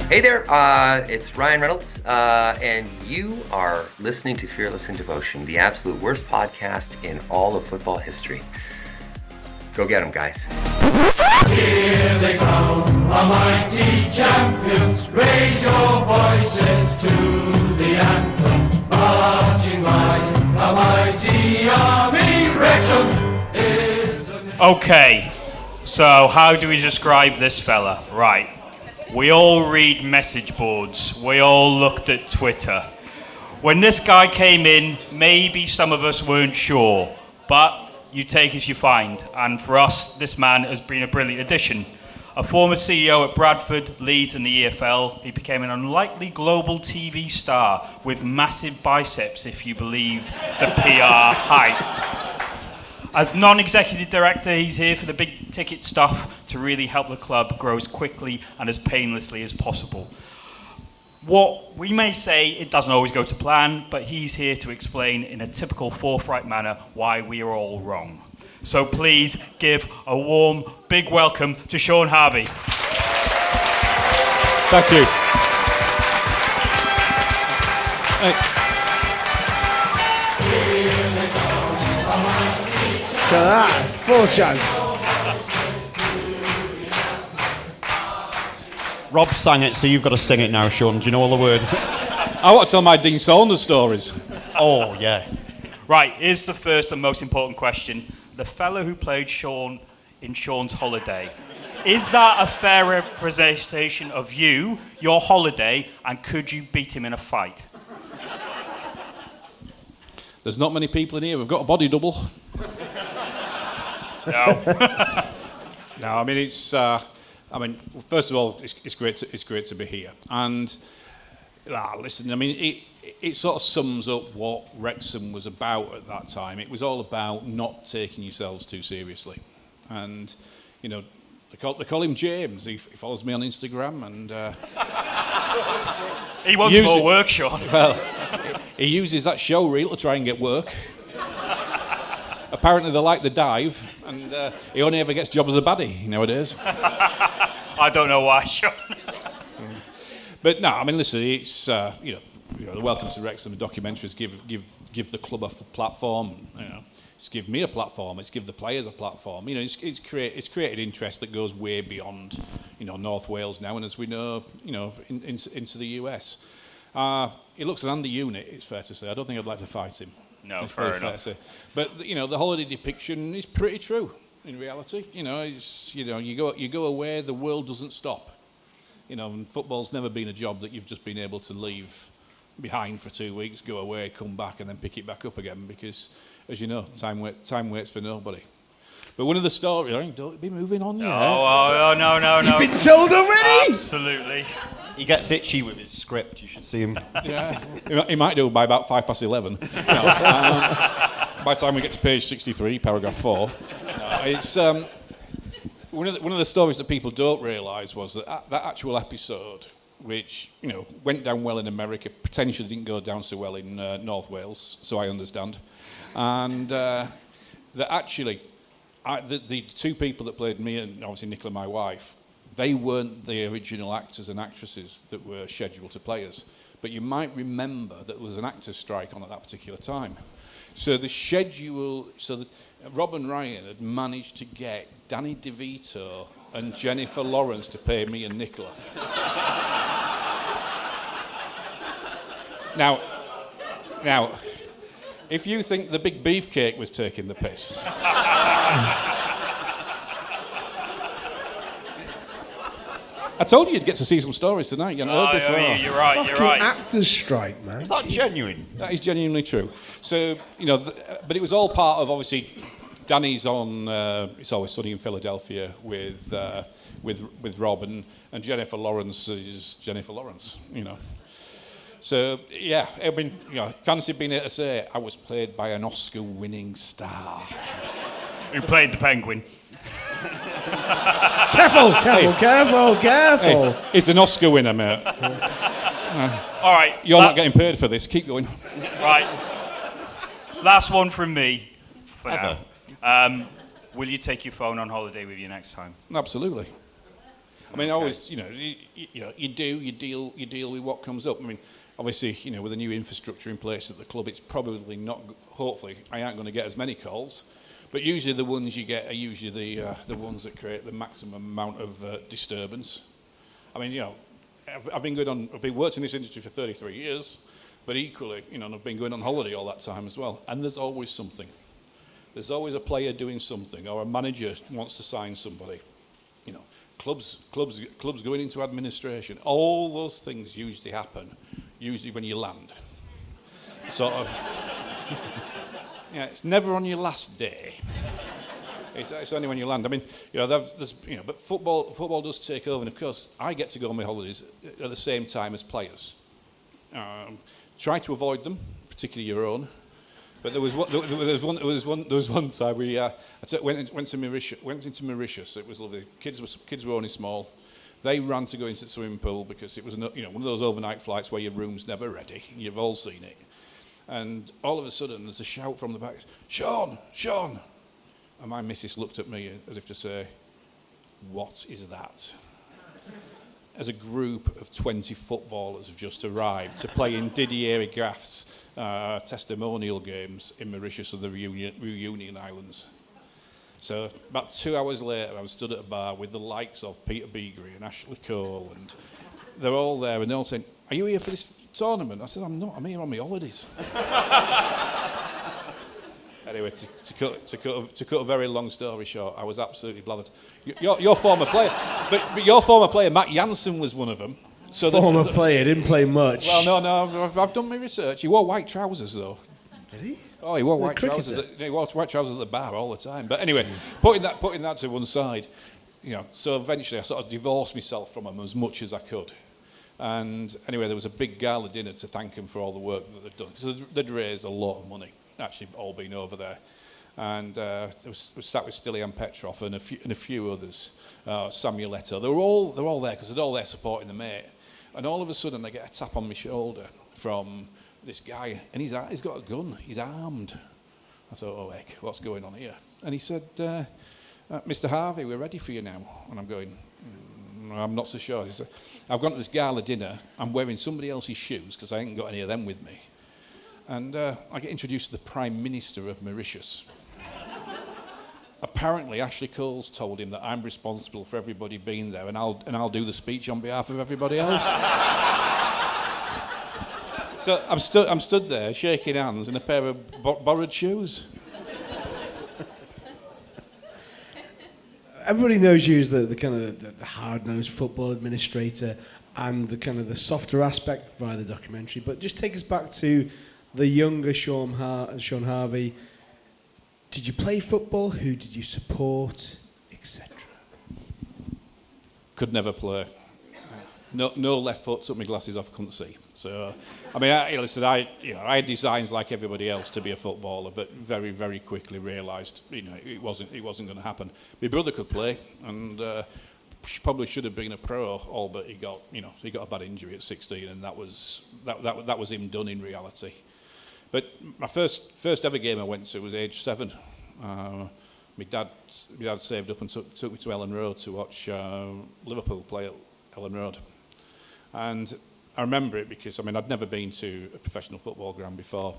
Hey there, it's Ryan Reynolds, and you are listening to Fearless in Devotion, the absolute worst podcast in all of football history. Go get them, guys. Here they come, our mighty champions. Raise your voices to the anthem. Marching like a mighty army. Wrexham is the name. Okay, so how do we describe this fella? Right. We all read message boards. We all looked at Twitter. When this guy came in, maybe some of us weren't sure, but you take as you find. And for us, this man has been a brilliant addition. A former CEO at Bradford, Leeds and the EFL, he became an unlikely global TV star with massive biceps, if you believe the PR hype. As non-executive director, he's here for the big ticket stuff to really help the club grow as quickly and as painlessly as possible. What we may say, it doesn't always go to plan, but he's here to explain in a typical forthright manner why we are all wrong. So please give a warm, big welcome to Shaun Harvey. Thank you. Hey. Look at that, full chance. Rob sang it, so you've got to sing it now, Shaun. Do you know all the words? I want to tell my Dean Saunders stories. Oh, yeah. Right, here's the first and most important question. The fellow who played Shaun in Shaun's Holiday, is that a fair representation of you, your holiday, and could you beat him in a fight? There's not many people in here who've got a body double. No. No, I mean, it's... first of all, it's great to be here. And, listen, I mean, it sort of sums up what Wrexham was about at that time. It was all about not taking yourselves too seriously. And, you know, they call him James. He follows me on Instagram and... He wants more work, Shaun. Well, he uses that show reel to try and get work. Apparently they like the dive, and he only ever gets job as a baddie nowadays. I don't know why, Shaun. But no, I mean, listen, it's the Welcome to Wrexham documentaries give the club a platform. You know, it's give me a platform. It's give the players a platform. You know, it's created interest that goes way beyond, North Wales now, and as we know, into the US. He looks an under unit. It's fair to say. I don't think I'd like to fight him. No, it's fair fair enough. to say. But the holiday depiction is pretty true in reality. You go away, the world doesn't stop. And football's never been a job that you've just been able to leave behind for 2 weeks, go away, come back, and then pick it back up again. Because, as you know, time waits for nobody. But one of the stories, don't be moving on. No. You've been told already? Absolutely. He gets itchy with his script. You should see him. Yeah, he might do by about 11:05. By the time we get to page 63, paragraph 4, it's one of the stories that people don't realise was that actual episode, which went down well in America, potentially didn't go down so well in North Wales, so I understand, and that actually. The two people that played me and obviously Nicola, my wife, they weren't the original actors and actresses that were scheduled to play us. But you might remember that there was an actors' strike on at that particular time. So Rob and Ryan had managed to get Danny DeVito and Jennifer Lawrence to play me and Nicola. Now, if you think the big beefcake was taking the piss... I told you you'd get to see some stories tonight. You're right. Actors strike, man. Is that genuine? That is genuinely true. So, but it was all part of, obviously, Danny's on It's Always Sunny in Philadelphia with Rob, and Jennifer Lawrence is Jennifer Lawrence, So, yeah, I mean, fancy being able to say I was played by an Oscar-winning star. Who played the Penguin. Careful. Hey, it's an Oscar winner, mate. All right. You're not getting paid for this. Keep going. Right. Last one from me for Ever. now. Will you take your phone on holiday with you next time? Absolutely. I mean, always, you deal with what comes up. I mean, obviously, with a new infrastructure in place at the club, it's probably not. Hopefully, I aren't going to get as many calls, but usually the ones you get are usually the ones that create the maximum amount of disturbance. I mean, I've been working in this industry for 33 years, but equally, I've been going on holiday all that time as well. And there's always something. There's always a player doing something, or a manager wants to sign somebody. Clubs going into administration. All those things usually happen. Usually when you land. Sort of. It's never on your last day. It's only when you land. I mean, but football does take over, and of course, I get to go on my holidays at the same time as players. Try to avoid them, particularly your own. But there was one time we went into Mauritius. It was lovely. Kids were only small. They ran to go into the swimming pool because it was one of those overnight flights where your room's never ready. You've all seen it. And all of a sudden, there's a shout from the back, "Shaun, Shaun!" And my missus looked at me as if to say, "What is that?" As a group of 20 footballers have just arrived to play in Didier Graff's testimonial games in Mauritius and the Reunion Islands. So about 2 hours later, I was stood at a bar with the likes of Peter Beagrie and Ashley Cole, and they're all there, and they're all saying, "Are you here for this tournament?" I said, "I'm not, I'm here on my holidays." Anyway, to cut a very long story short, I was absolutely blathered. Your former player, but your former player, Matt Jansen, was one of them. So Former player, didn't play much. Well, no, I've done my research. He wore white trousers, though. Did he? Oh, he wore white trousers. He wore white trousers at the bar all the time. But anyway, putting that to one side, so eventually I sort of divorced myself from him as much as I could. And anyway, there was a big gala dinner to thank him for all the work that they'd done. Because they'd raised a lot of money, actually all been over there. And we sat with Stilian Petrov and a few others, Samuel Eto'o. They were all there because they're all there supporting the mate. And all of a sudden, I get a tap on my shoulder from this guy, and he's got a gun. He's armed. I thought, "Oh heck, what's going on here?" And he said, "Mr. Harvey, we're ready for you now." And I'm going, "I'm not so sure." He said, "I've gone to this gala dinner. I'm wearing somebody else's shoes because I ain't got any of them with me." And I get introduced to the Prime Minister of Mauritius. Apparently, Ashley Cole's told him that I'm responsible for everybody being there, and I'll do the speech on behalf of everybody else. So I'm stood there shaking hands in a pair of borrowed shoes. Everybody knows you as the kind of the hard-nosed football administrator and the kind of the softer aspect via the documentary. But just take us back to the younger Shaun Harvey. Did you play football? Who did you support, etc.? Could never play. No left foot. Took my glasses off. Couldn't see. So, I mean, I had designs like everybody else to be a footballer, but very, very quickly realised, it wasn't going to happen. My brother could play, and probably should have been a pro, all but he got a bad injury at 16, and that was him done in reality. But my first ever game I went to was age 7. My dad saved up and took me to Ellen Road to watch Liverpool play at Ellen Road. And I remember it because, I'd never been to a professional football ground before.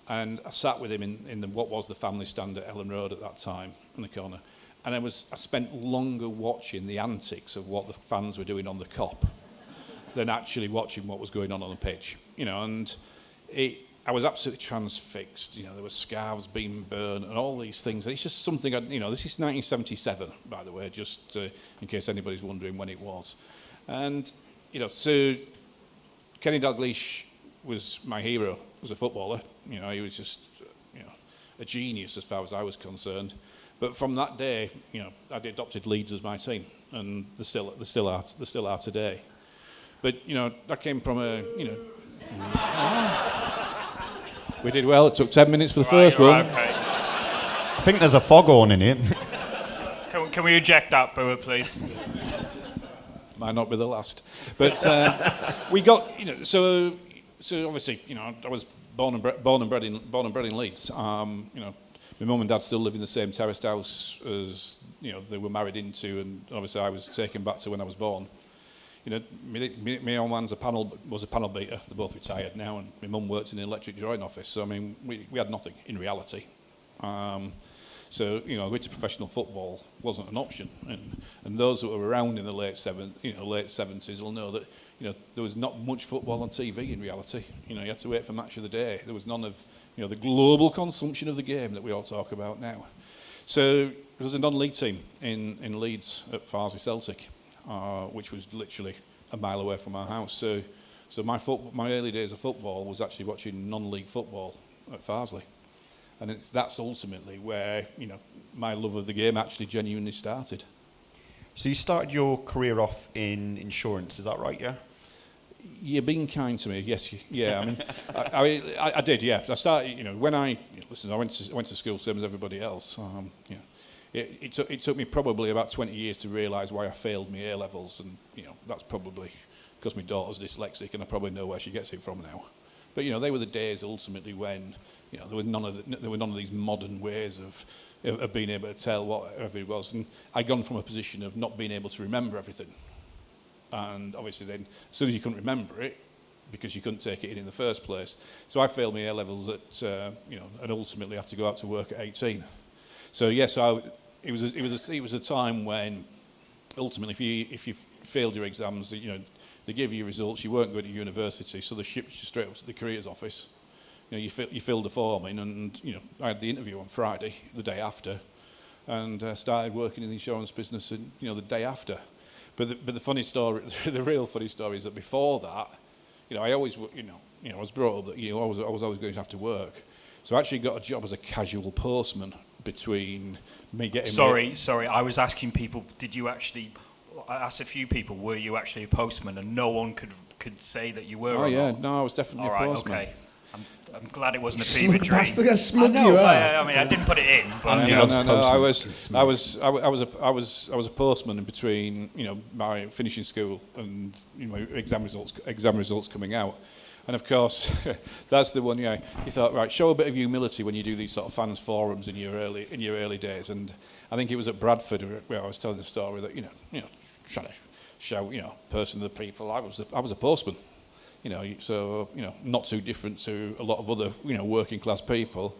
And I sat with him in what was the family stand at Ellen Road at that time, in the corner. And I spent longer watching the antics of what the fans were doing on the cop than actually watching what was going on the pitch. I was absolutely transfixed. There were scarves being burned and all these things. And it's just something, this is 1977, by the way, just in case anybody's wondering when it was. And, so Kenny Dalglish was my hero as a footballer. He was just, a genius as far as I was concerned. But from that day, I adopted Leeds as my team, and they still are today. But that came from we did well. It took 10 minutes for the first one. Okay. I think there's a foghorn in it. Can we eject that, Brewer, please? Might not be the last. But we got, so obviously, I was born and bred in Leeds. my mum and dad still live in the same terraced house as they were married into, and obviously I was taken back to when I was born. My old man's was a panel beater. They're both retired now, and my mum worked in the electric drawing office. So I mean, we had nothing in reality. So going to professional football wasn't an option, and those that were around in the late 70s will know that there was not much football on TV in reality. You had to wait for match of the day. There was none of the global consumption of the game that we all talk about now. So there was a non-league team in Leeds at Farsley Celtic, which was literally a mile away from our house. So my early days of football was actually watching non-league football at Farsley. And that's ultimately where my love of the game actually genuinely started. So you started your career off in insurance, is that right? Yeah. You're being kind to me, yes. Yeah, I mean, I did. Yeah, I started. When I went to school, same as everybody else. It took me probably about 20 years to realise why I failed my A levels, and that's probably because my daughter's dyslexic, and I probably know where she gets it from now. But they were the days ultimately when there were none of these modern ways of being able to tell whatever it was, and I'd gone from a position of not being able to remember everything, and obviously then as soon as you couldn't remember it because you couldn't take it in the first place, so I failed my A levels at and ultimately had to go out to work at 18. So yes, it was a time when ultimately if you failed your exams, they gave you results, you weren't going to university, so they shipped you straight up to the careers office. You filled a form in, and I had the interview on Friday, the day after, and started working in the insurance business, the day after. But the funny story, the real funny story is that before that, I always, I was brought up that I was always going to have to work. So I actually got a job as a casual postman between me getting. Sorry, I was asking people. I asked a few people, were you actually a postman, and no one could say that you were. Oh yeah, no, I was definitely a postman. Okay. I'm glad it wasn't a fever dream. I didn't put it in. But I was a postman in between, my finishing school and my exam results coming out. And of course, that's the one. You thought, right, show a bit of humility when you do these sort of fans forums in your early days. And I think it was at Bradford where I was telling the story that trying to show person of the people. I was a postman. So not too different to a lot of other working class people.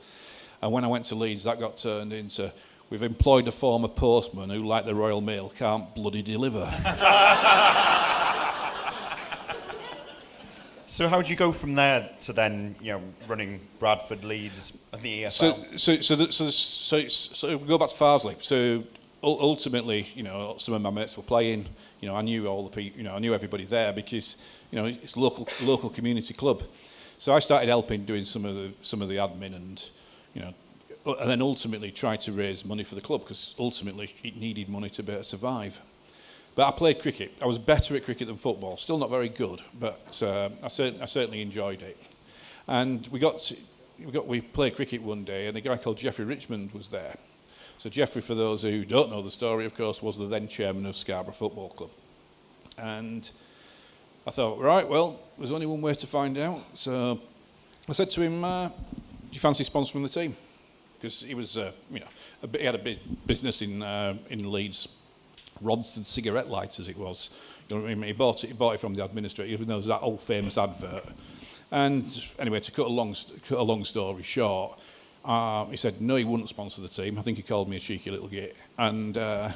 And when I went to Leeds, that got turned into, we've employed a former postman who, like the Royal Mail, can't bloody deliver. So how did you go from there to then running Bradford, Leeds, and the EFL? So we go back to Farsley. So ultimately, some of my mates were playing. I knew all the people. I knew everybody there because it's local community club. So I started helping, doing some of the admin, and and then ultimately tried to raise money for the club because ultimately it needed money to be able to survive. But I played cricket. I was better at cricket than football. Still not very good, but I certainly enjoyed it. And we played cricket one day, and a guy called Geoffrey Richmond was there. So Geoffrey, for those who don't know the story, of course, was the then chairman of Scarborough Football Club. And I thought, right, well, there's only one way to find out. So I said to him, do you fancy sponsoring the team? Because he was, he had a business in Leeds, rods and cigarette lights, it was. He bought it from the administrator, even though there was that old famous advert. And anyway, to cut a long story short, he said no, he wouldn't sponsor the team. I think he called me a cheeky little git. And but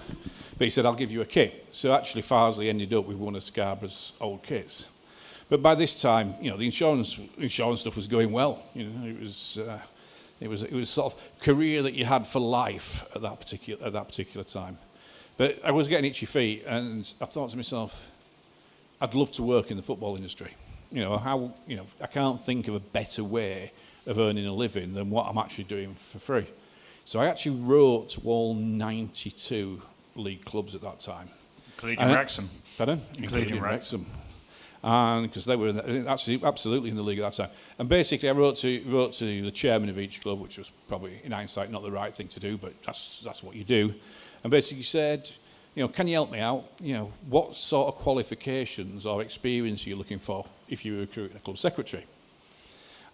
he said, I'll give you a kit. So actually, Farsley ended up with one of Scarborough's old kits. But by this time, the insurance stuff was going well. It was sort of career that you had for life at that particular time. But I was getting itchy feet, and I thought to myself, I'd love to work in the football industry. I can't think of a better way of earning a living than what I'm actually doing for free. So I actually wrote to all 92 league clubs at that time. Including Wrexham. Pardon? Including Wrexham. And because they were absolutely in the league at that time. And basically I wrote to the chairman of each club, which was probably in hindsight not the right thing to do, but that's what you do. And basically said, can you help me out? What sort of qualifications or experience are you looking for if you were recruiting a club secretary?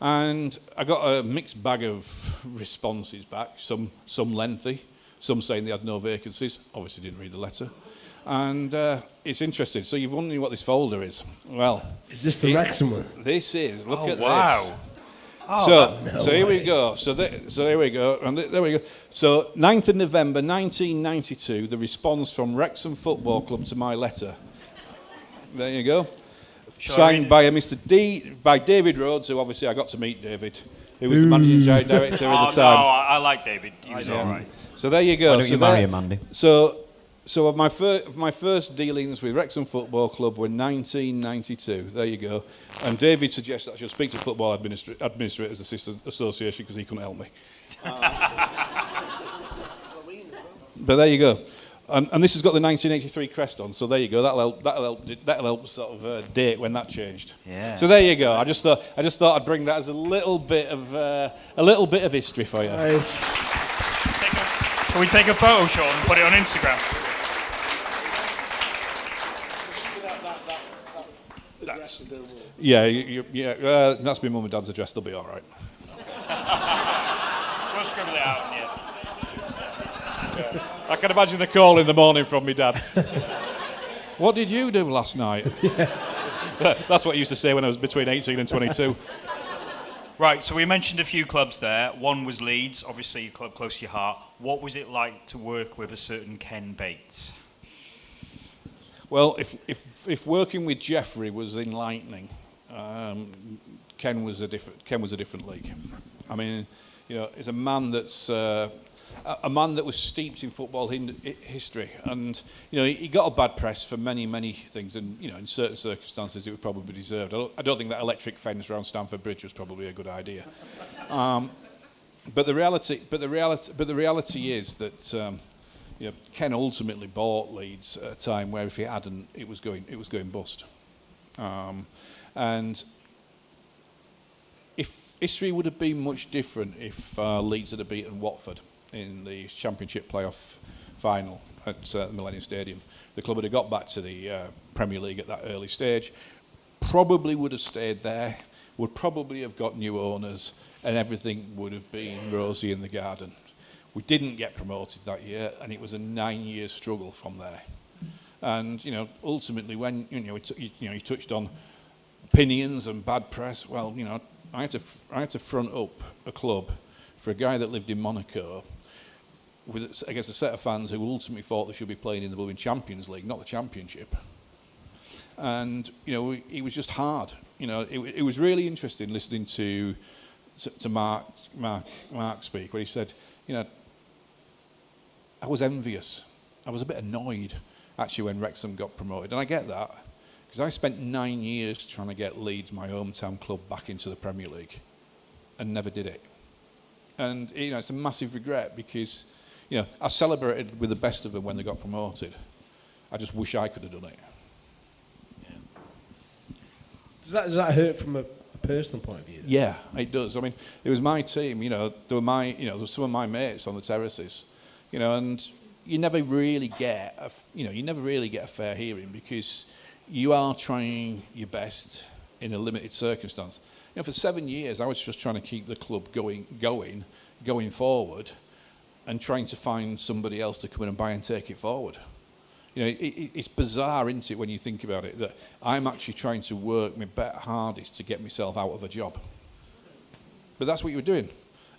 And I got a mixed bag of responses back, some lengthy, some saying they had no vacancies. Obviously didn't read the letter. And it's interesting. So you're wondering what this folder is. Well, is this the Wrexham one? This is. Look at wow. this. Oh, so here we go. So here we go. And there we go. So 9th of November 1992, the response from Wrexham Football Club to my letter. There you go. Signed by by David Rhodes, who obviously I got to meet David, who was the managing director at the time. No, I like David. He was all right. So there you go. Why don't you marry him, Andy? So my first dealings with Wrexham Football Club were 1992. There you go. And David suggested I should speak to Football Administrators Association because he couldn't help me. But there you go. And this has got the 1983 crest on, so there you go. That'll help sort of date when that changed. Yeah. So there you go. I just thought I'd bring that as a little bit of history for you. Nice. Can we take a photo, Shaun, and put it on Instagram? That's my mum and dad's address. They'll be all right. We'll scribble it out. Yeah. I can imagine the call in the morning from my dad. What did you do last night? That's what I used to say when I was between 18 and 22. Right, so we mentioned a few clubs there. One was Leeds, obviously a club close to your heart. What was it like to work with a certain Ken Bates? Well, if working with Jeffrey was enlightening, Ken was a different league. I mean, he's a man that's a man that was steeped in football history, and he got a bad press for many things, and in certain circumstances it would probably be deserved. I don't think that electric fence around Stamford Bridge was probably a good idea. But the reality is that Ken ultimately bought Leeds at a time where if he hadn't, it was going bust. And if history would have been much different if Leeds had beaten Watford in the Championship playoff final at the Millennium Stadium, the club would have got back to the Premier League at that early stage, probably would have stayed there, would probably have got new owners, and everything would have been rosy in the garden. We didn't get promoted that year, and it was a 9-year struggle from there. And ultimately, when you touched on opinions and bad press, well, I had to front up a club for a guy that lived in Monaco against a set of fans who ultimately thought they should be playing in the blooming Champions League, not the Championship. And it was just hard. It was really interesting listening to Mark speak, where he said, I was envious. I was a bit annoyed actually when Wrexham got promoted, and I get that because I spent 9 years trying to get Leeds, my hometown club, back into the Premier League, and never did it. And it's a massive regret because I celebrated with the best of them when they got promoted. I just wish I could have done it. Yeah. Does that hurt from a personal point of view? Yeah, it does. I mean, it was my team. There were some of my mates on the terraces. And you never really get a fair hearing because you are trying your best in a limited circumstance. For 7 years, I was just trying to keep the club going forward, and trying to find somebody else to come in and buy and take it forward. It's bizarre, isn't it, when you think about it, that I'm actually trying to work my hardest to get myself out of a job. But that's what you were doing,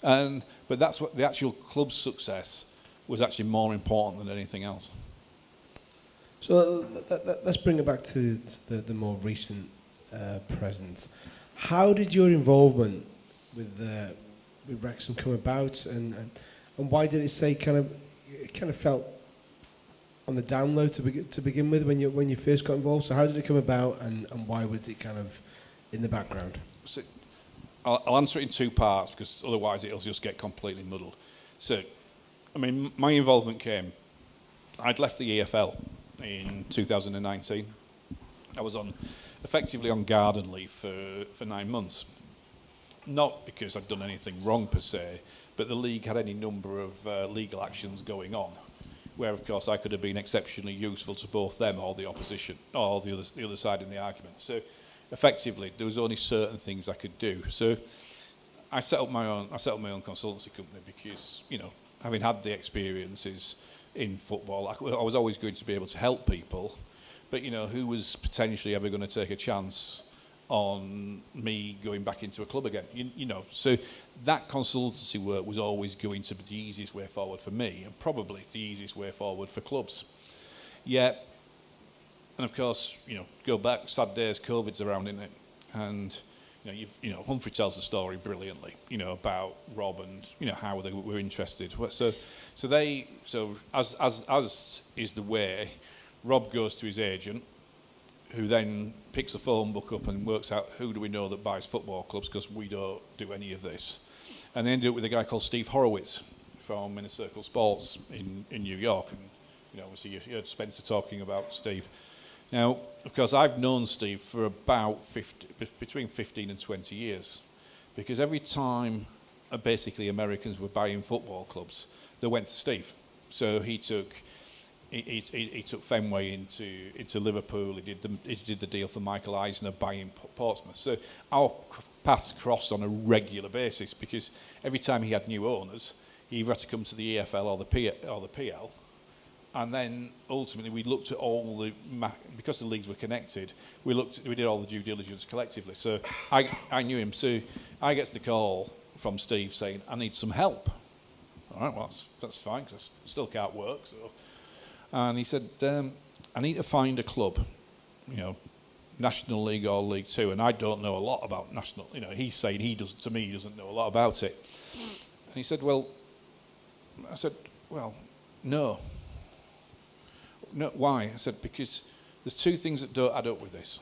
but that's what the actual club's success was actually more important than anything else. So let's bring it back to the more recent present. How did your involvement with Wrexham come about, and why did it say it kind of felt on the down low to begin with when you first got involved? So how did it come about, and why was it kind of in the background? So I'll answer it in two parts because otherwise it'll just get completely muddled. So, I mean, my involvement came. I'd left the EFL in 2019. I was effectively on garden leave for 9 months. Not because I'd done anything wrong per se, but the league had any number of legal actions going on, where of course I could have been exceptionally useful to both them or the opposition or the other side in the argument. So effectively there was only certain things I could do. So I set up my own consultancy company because, having had the experiences in football, I was always going to be able to help people, but who was potentially ever going to take a chance on me going back into a club again? So that consultancy work was always going to be the easiest way forward for me, and probably the easiest way forward for clubs. Yet, and of course, go back, sad days, COVID's around, isn't it? And Humphrey tells the story brilliantly, about Rob and how they were interested. So as is the way, Rob goes to his agent, who then picks the phone book up and works out who do we know that buys football clubs, because we don't do any of this. And they ended up with a guy called Steve Horowitz from Inner Circle Sports in New York. And obviously you heard Spencer talking about Steve. Now, of course, I've known Steve for about between 15 and 20 years, because every time basically Americans were buying football clubs, they went to Steve. So he took Fenway into Liverpool. He did the deal for Michael Eisner buying Portsmouth. So our paths crossed on a regular basis, because every time he had new owners, he either had to come to the EFL or the PL. And then ultimately we looked at all because the leagues were connected, we did all the due diligence collectively. So I knew him. So I get the call from Steve saying, I need some help. All right, well, that's fine, because I still can't work. So. And he said, I need to find a club, National League or League Two. And I don't know a lot about National, he's saying he doesn't know a lot about it. And he said, I said, no. No, why? I said, because there's two things that don't add up with this.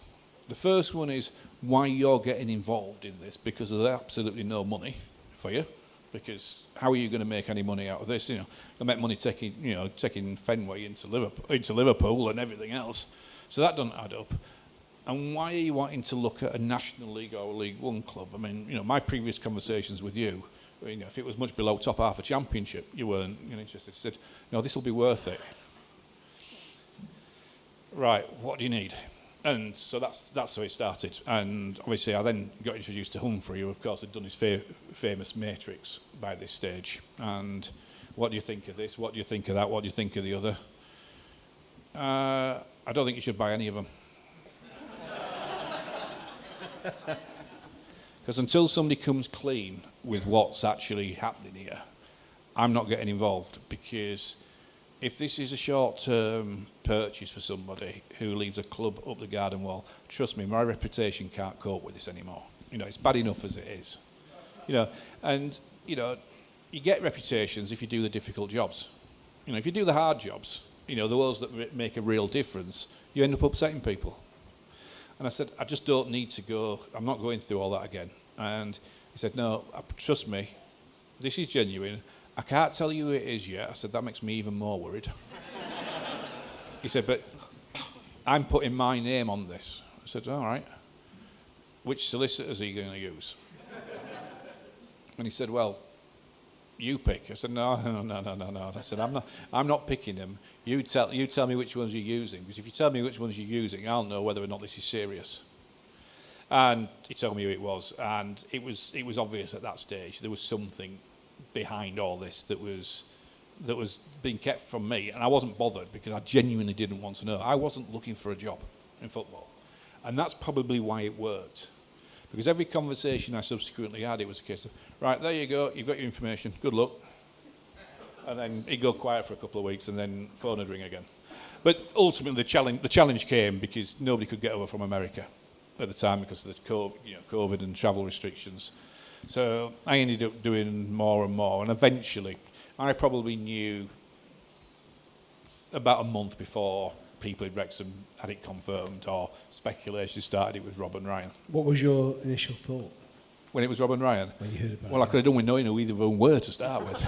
The first one is why you're getting involved in this, because there's absolutely no money for you. Because how are you going to make any money out of this? You'll make money taking Fenway into Liverpool and everything else. So that doesn't add up. And why are you wanting to look at a National League or a League One club? I mean, my previous conversations with you, if it was much below top half a championship, you weren't interested. You said, no, this will be worth it. Right, what do you need? And so that's how it started. And obviously I then got introduced to Humphrey, who of course had done his famous matrix by this stage. And what do you think of this? What do you think of that? What do you think of the other? I don't think you should buy any of them. Because until somebody comes clean with what's actually happening here, I'm not getting involved, because if this is a short-term purchase for somebody who leaves a club up the garden wall, trust me, my reputation can't cope with this anymore. It's bad enough as it is. And you get reputations if you do the difficult jobs. If you do the hard jobs, the ones that make a real difference, you end up upsetting people. And I said, I just don't need to go. I'm not going through all that again. And he said, no, trust me, this is genuine. I can't tell you who it is yet. I said, that makes me even more worried. He said, but I'm putting my name on this. I said, all right. Which solicitors are you going to use? And he said, well, you pick. I said, no. I said, I'm not picking them. You tell me which ones you're using, because if you tell me which ones you're using, I'll know whether or not this is serious. And he told me who it was, and it was obvious at that stage there was something behind all this that was being kept from me, and I wasn't bothered, because I genuinely didn't want to know. I wasn't looking for a job in football, and that's probably why it worked, because every conversation I subsequently had, it was a case of, right, there you go, you've got your information, good luck. And then he'd go quiet for a couple of weeks, and then phone would ring again. But ultimately the challenge came because nobody could get over from America at the time because of the COVID and travel restrictions. So I ended up doing more and more, and eventually I probably knew about a month before people in Wrexham had it confirmed, or speculation started, it was Rob and Ryan. What was your initial thought when it was Rob and Ryan? When you heard about well, it? I could have done with knowing who either of them were to start with.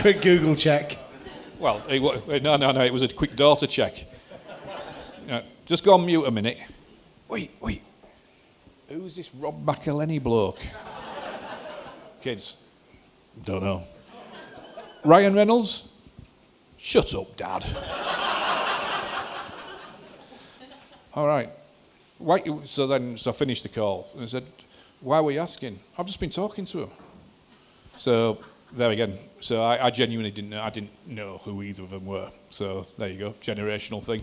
Quick Google check. Well, no, it was a quick daughter check. Just go on mute a minute. Wait. Who's this Rob McElhenney bloke? Kids, don't know. Ryan Reynolds? Shut up, Dad. All right. So I finished the call and I said, why were you asking? I've just been talking to him. So there again. So I genuinely didn't know. I didn't know who either of them were. So there you go, generational thing.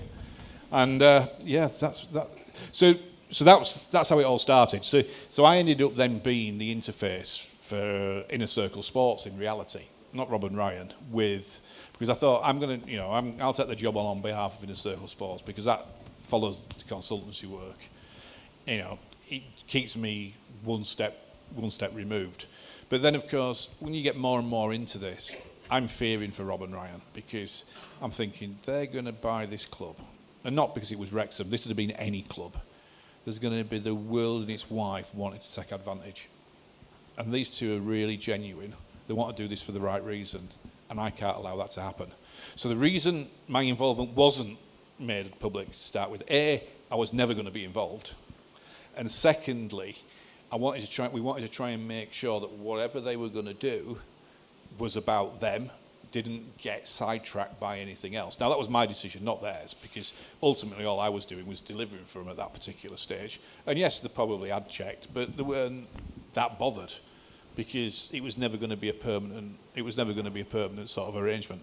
And that's that. So that's how it all started. So I ended up then being the interface for Inner Circle Sports in reality, not Rob and Ryan, because I thought I'll take the job on behalf of Inner Circle Sports because that follows the consultancy work. It keeps me one step removed. But then, of course, when you get more and more into this, I'm fearing for Rob and Ryan because I'm thinking they're going to buy this club. And not because it was Wrexham, this would have been any club. There's going to be the world and its wife wanting to take advantage. And these two are really genuine. They want to do this for the right reason. And I can't allow that to happen. So the reason my involvement wasn't made public to start with, A, I was never going to be involved. And secondly, we wanted to try and make sure that whatever they were going to do was about them, didn't get sidetracked by anything else. Now, that was my decision, not theirs, because ultimately all I was doing was delivering for them at that particular stage. And yes, they probably had checked, but they weren't that bothered because it was never going to be a permanent sort of arrangement.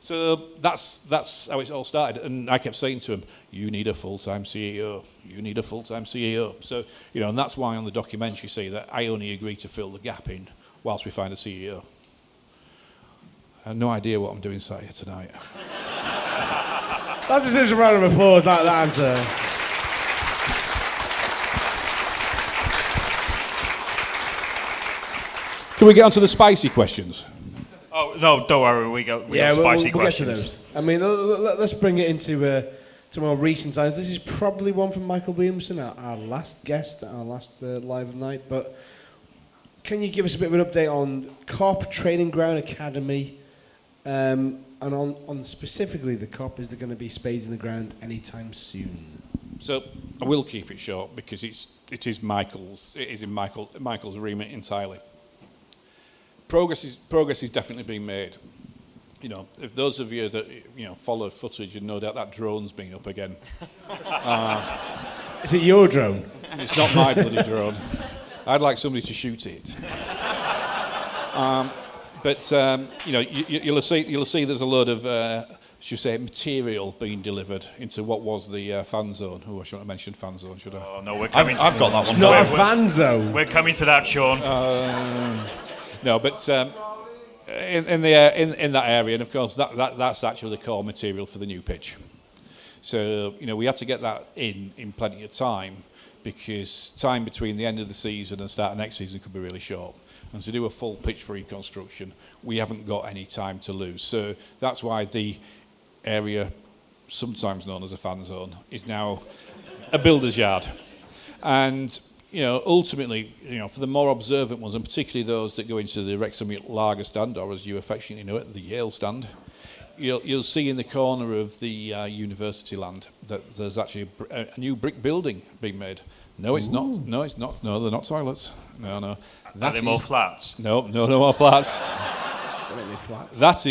So that's how it all started. And I kept saying to him, you need a full-time CEO. You need a full-time CEO. So, and that's why on the documentary you see that I only agree to fill the gap in whilst we find a CEO. I have no idea what I'm doing sat here tonight. That deserves a round of applause, that answer. Can we get on to the spicy questions? Oh, no, don't worry, we got spicy we'll questions. Get to those. I mean, let's bring it into to more recent times. This is probably one from Michael Williamson, our last guest, our last live night. But can you give us a bit of an update on COP, Training Ground Academy, and on specifically the COP? Is there going to be spades in the ground anytime soon? So I will keep it short because it is in Michael's remit entirely. Progress is definitely being made. If those of you that follow footage, you no doubt that drone's been up again. Is it your drone? It's not my bloody drone. I'd like somebody to shoot it. You'll see there's a load of material being delivered into what was the fan zone. Oh, I shouldn't have mentioned fan zone, should I? Oh no, we're coming. I've got that one. Not a fan zone. We're coming to that, Shaun. No, but in that area, and of course that's actually the core material for the new pitch. So we had to get that in plenty of time because time between the end of the season and start of next season could be really short. And to do a full pitch reconstruction, we haven't got any time to lose. So that's why the area, sometimes known as a fan zone, is now a builder's yard. And ultimately, for the more observant ones, and particularly those that go into the Wrexham Lager stand, or as you affectionately know it, the Yale stand, you'll see in the corner of the university land that there's actually a new brick building being made. No, it's not. No, it's not. No, they're not toilets. No. Are they more flats? No more flats. Flats. That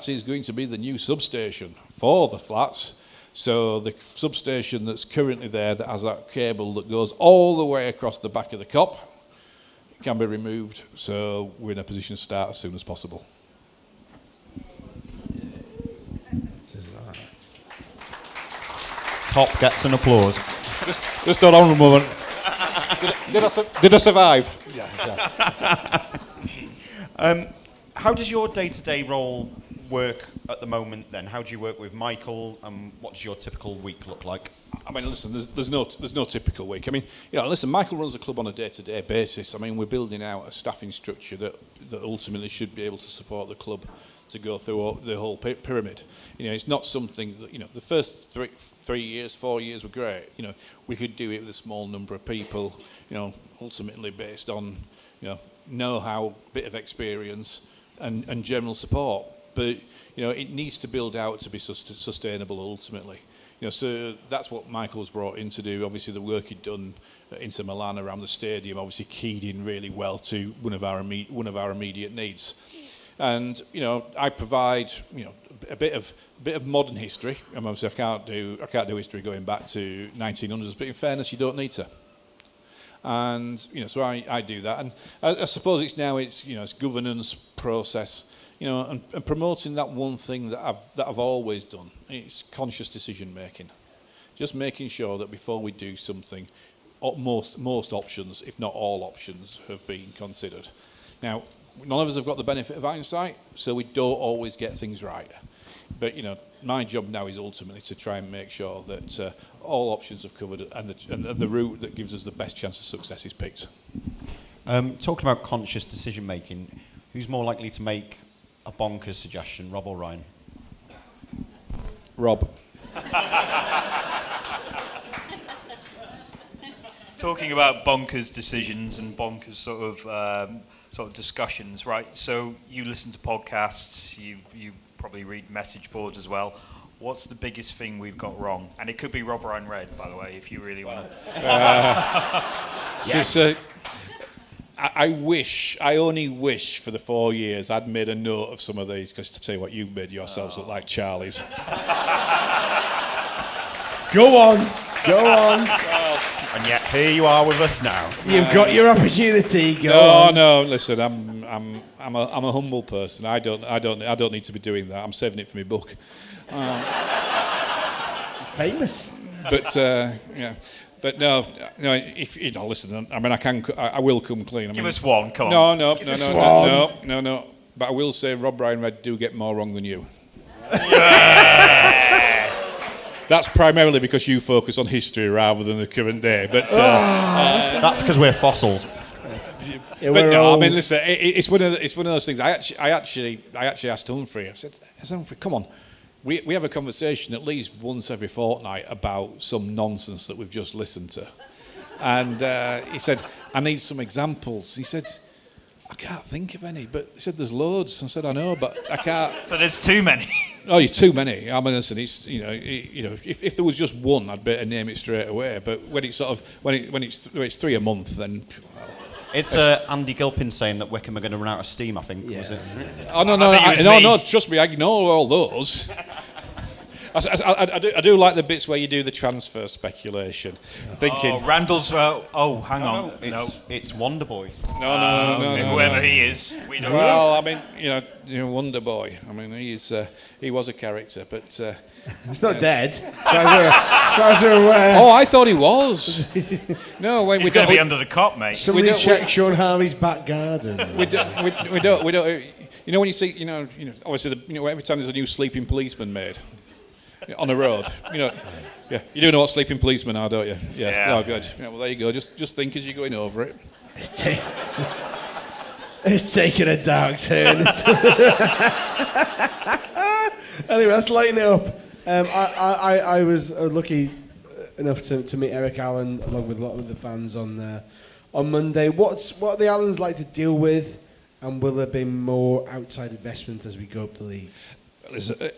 is going to be the new substation for the flats. So the substation that's currently there that has that cable that goes all the way across the back of the COP can be removed. So we're in a position to start as soon as possible. COP gets an applause. Just an honourable moment. Did I survive? Yeah. How does your day-to-day role work at the moment then? How do you work with Michael and what does your typical week look like? I mean, listen, there's no typical week. I mean, listen, Michael runs the club on a day-to-day basis. I mean, we're building out a staffing structure that ultimately should be able to support the club to go through the whole pyramid. It's not something that, the first 4 years were great. We could do it with a small number of people, ultimately based on, know-how, bit of experience and general support. But, it needs to build out to be sustainable ultimately. So that's what Michael's brought in to do. Obviously, the work he'd done at Inter Milan around the stadium obviously keyed in really well to one of our immediate needs. And, I provide, a bit of modern history. And obviously, I can't do history going back to 1900s. But in fairness, you don't need to. And so I do that. And I suppose it's governance process. And promoting that one thing that I've always done. It's conscious decision making. Just making sure that before we do something, most options, if not all options, have been considered. Now, none of us have got the benefit of hindsight, so we don't always get things right. But my job now is ultimately to try and make sure that all options have covered and the route that gives us the best chance of success is picked. Talking about conscious decision making, who's more likely to make a bonkers suggestion, Rob or Ryan? Rob. Talking about bonkers decisions and bonkers sort of discussions, right? So you listen to podcasts, you probably read message boards as well. What's the biggest thing we've got wrong? And it could be Rob Ryan Red, by the way, if you really want to. Yes. I only wish for the 4 years I'd made a note of some of these, because to tell you what, you've made yourselves look like Charlies. Go on. And yet here you are with us now. You've got your opportunity. Go on. No. Listen, I'm a humble person. I don't need to be doing that. I'm saving it for my book. Famous. But yeah. But no. If listen, I mean, I will come clean. Give us one. Come on. No. But I will say, Rob Ryan Red do get more wrong than you. That's primarily because you focus on history rather than the current day. But that's because we're fossils. But no, I mean, listen, it's one of those things. I actually asked Humphrey. I said, Humphrey, come on. We have a conversation at least once every fortnight about some nonsense that we've just listened to. And he said, I need some examples. He said, I can't think of any. But he said, there's loads. I said, I know, but I can't. So there's too many. Oh, it's too many. I mean, listen, it's if there was just one, I'd better name it straight away. But when it's when it's 3 a month, then. Well, it's Andy Gilpin saying that Wickham are going to run out of steam, I think, was it? Oh, no, trust me, I ignore all those. I do like the bits where you do the transfer speculation. Thinking, Randall's, hang on. It's Wonderboy. No. Whoever he is, we don't know. Well, I mean, Wonder Boy. I mean, he was a character, but... He's not dead. As far as we're aware. Oh, I thought he was. No, he's going to be under the cop, mate. Somebody check Shaun Harvey's back garden. We don't. When you see, obviously, every time there's a new sleeping policeman made on the road, yeah, you do know what sleeping policemen are, don't you? Yes. Yeah. Oh, good. Yeah, well, there you go. Just think as you're going over it. It's taking a dark turn. Anyway, let's lighten it up. I was lucky enough to meet Eric Allen along with a lot of the fans on Monday. What are the Allens like to deal with, and will there be more outside investment as we go up the leagues?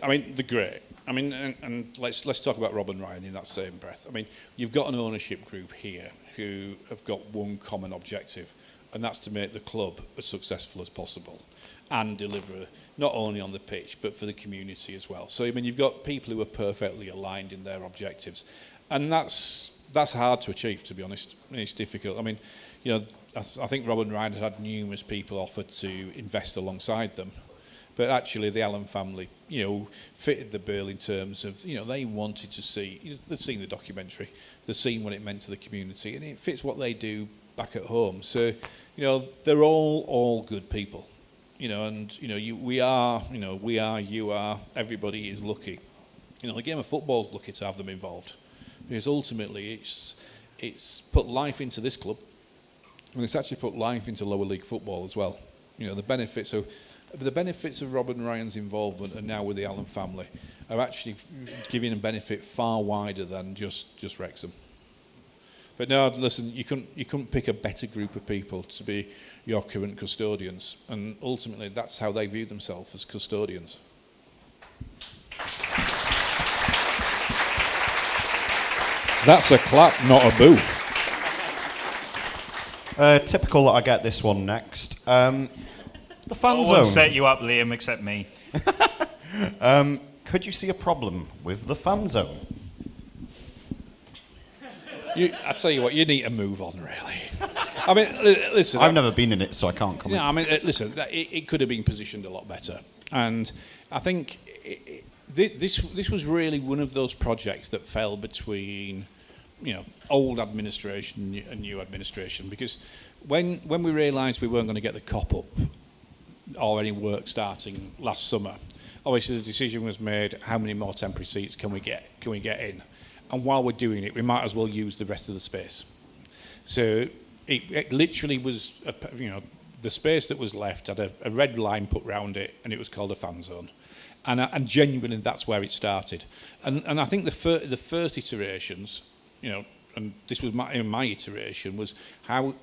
I mean, they're great. I mean, and let's talk about Rob and Ryan in that same breath. I mean, you've got an ownership group here who have got one common objective, and that's to make the club as successful as possible and deliver not only on the pitch but for the community as well. So I mean, you've got people who are perfectly aligned in their objectives, and that's hard to achieve, to be honest. It's difficult. I mean, I think Rob and Ryan had numerous people offered to invest alongside them, but actually the Allen family, fitted the bill in terms of, they wanted to see, they'd seen the documentary, they'd seen what it meant to the community, and it fits what they do back at home. So, they're all good people. We are, you are, everybody is lucky. The game of football is lucky to have them involved, because ultimately it's put life into this club, and it's actually put life into lower league football as well. The benefits of Rob and Ryan's involvement, and now with the Allen family, are actually giving a benefit far wider than just Wrexham. But no, listen, you couldn't pick a better group of people to be your current custodians, and ultimately that's how they view themselves, as custodians. That's a clap, not a boo. Typical that I get this one next. The fan zone. zone. Won't set you up, Liam, except me. Could you see a problem with the fan zone? I tell you what, you need to move on, really. I mean, listen. I've never been in it, so I can't comment. Yeah, I mean, listen, it could have been positioned a lot better. And I think this was really one of those projects that fell between, old administration and new administration. Because when we realised we weren't going to get the cop up or any work starting last summer, obviously the decision was made: how many more temporary seats can we get in? And while we're doing it, we might as well use the rest of the space. So it literally was, the space that was left had a red line put round it, and it was called a fan zone. And genuinely, that's where it started. And I think the first iterations, and this was my iteration, was how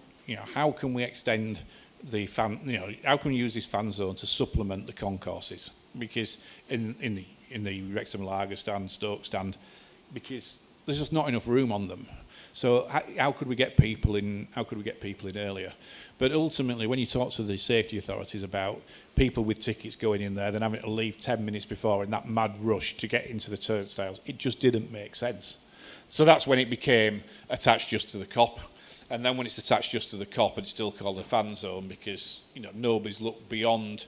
can we extend the fan, how can we use this fan zone to supplement the concourses? Because in the Wrexham Lager stand, Stoke stand, because there's just not enough room on them. So how could we get people in? How could we get people in earlier? But ultimately, when you talk to the safety authorities about people with tickets going in there, then having to leave 10 minutes before in that mad rush to get into the turnstiles, it just didn't make sense. So that's when it became attached just to the cop. And then when it's attached just to the cop, it's still called a fan zone because nobody's looked beyond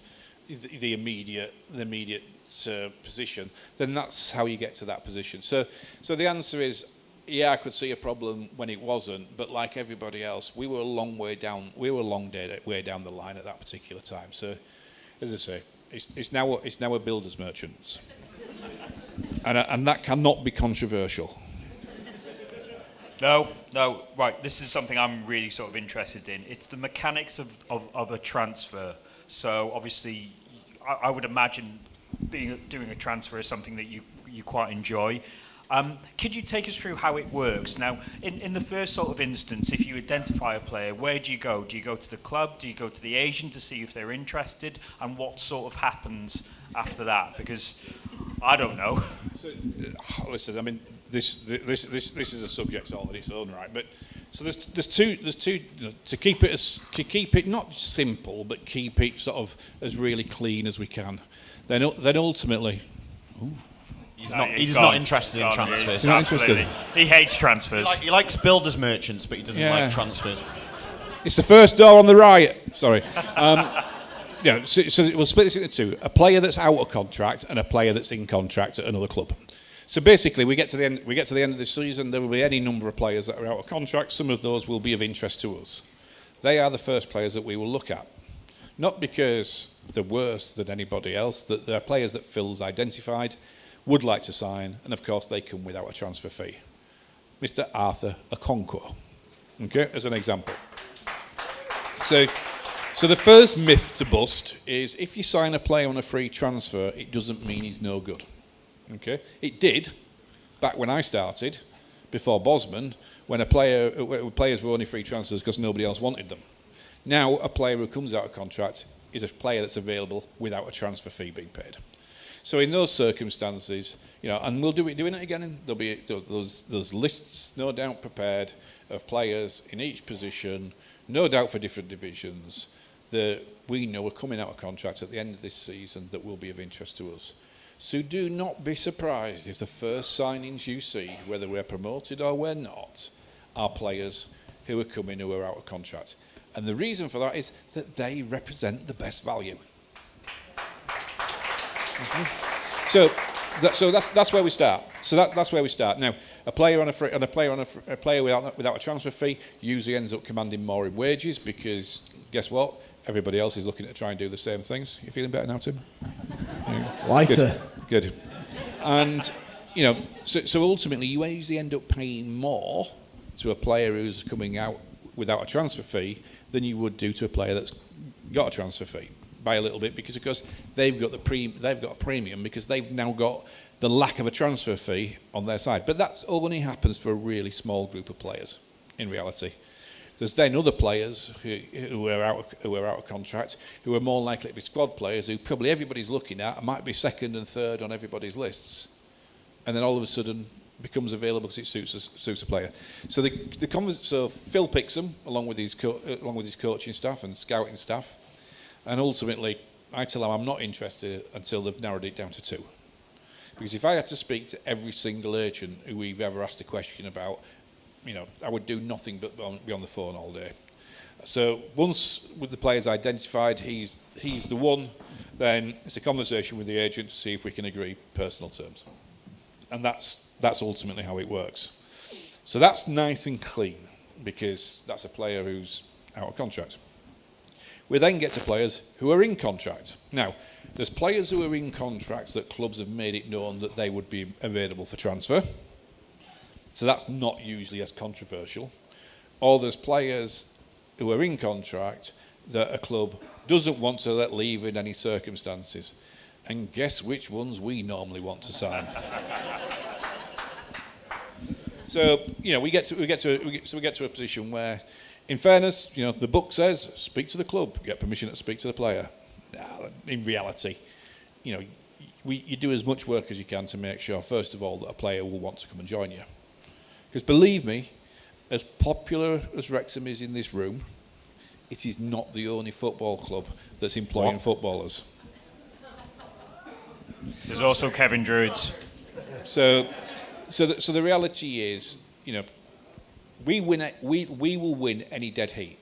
the immediate position. Then that's how you get to that position. So the answer is, yeah, I could see a problem when it wasn't, but like everybody else, we were a long way down the line at that particular time. So, as I say, it's now a builder's merchants, and that cannot be controversial. No, right. This is something I'm really sort of interested in. It's the mechanics of a transfer. So obviously, I would imagine doing a transfer is something that you quite enjoy. Could you take us through how it works? Now, in the first sort of instance, if you identify a player, where do you go? Do you go to the club? Do you go to the agent to see if they're interested? And what sort of happens after that? Because I don't know. So, listen, I mean, this is a subject all on its own, right? But so there's two to keep it not simple, but keep it sort of as really clean as we can. Then ultimately. Ooh. He's not interested in transfers. He's not interested. He hates transfers. He likes builders merchants, but he doesn't like transfers. It's the first door on the right. Sorry. So we'll split this into two: a player that's out of contract and a player that's in contract at another club. So basically, we get to the end of this season. There will be any number of players that are out of contract. Some of those will be of interest to us. They are the first players that we will look at, not because they're worse than anybody else. That they're players that Phil's identified, would like to sign, and of course they come without a transfer fee. Mr. Arthur Okonkwo, okay, as an example. So the first myth to bust is if you sign a player on a free transfer, it doesn't mean he's no good. Okay, it did back when I started, before Bosman, when players were only free transfers because nobody else wanted them. Now a player who comes out of contract is a player that's available without a transfer fee being paid. So in those circumstances, and we'll doing it again. There'll be those lists, no doubt, prepared of players in each position, no doubt for different divisions, that we know are coming out of contract at the end of this season that will be of interest to us. So do not be surprised if the first signings you see, whether we're promoted or we're not, are players who are coming who are out of contract. And the reason for that is that they represent the best value. So that's where we start. That's where we start. Now, a player without a transfer fee usually ends up commanding more in wages because guess what? Everybody else is looking to try and do the same things. You feeling better now, Tim? Yeah. Lighter. Good. And so ultimately you usually end up paying more to a player who's coming out without a transfer fee than you would do to a player that's got a transfer fee. By a little bit because of course they've got a premium because they've now got the lack of a transfer fee on their side. But that only happens for a really small group of players in reality. There's then other players who are out of contract who are more likely to be squad players who probably everybody's looking at and might be second and third on everybody's lists, and then all of a sudden becomes available because it suits a player. So so Phil picks them along with his coaching staff and scouting staff. And ultimately, I tell them I'm not interested until they've narrowed it down to 2. Because if I had to speak to every single agent who we've ever asked a question about, I would do nothing but be on the phone all day. So once with the players identified, he's the one, then it's a conversation with the agent to see if we can agree personal terms. And that's ultimately how it works. So that's nice and clean, because that's a player who's out of contract. We then get to players who are in contract. Now, there's players who are in contracts that clubs have made it known that they would be available for transfer. So that's not usually as controversial. Or there's players who are in contract that a club doesn't want to let leave in any circumstances. And guess which ones we normally want to sign? So we get to a position where, in fairness, the book says speak to the club, get permission to speak to the player. Now, in reality, you do as much work as you can to make sure, first of all, that a player will want to come and join you. Because believe me, as popular as Wrexham is in this room, it is not the only football club that's employing footballers. There's also Kevin Druids. So the reality is, we will win any dead heat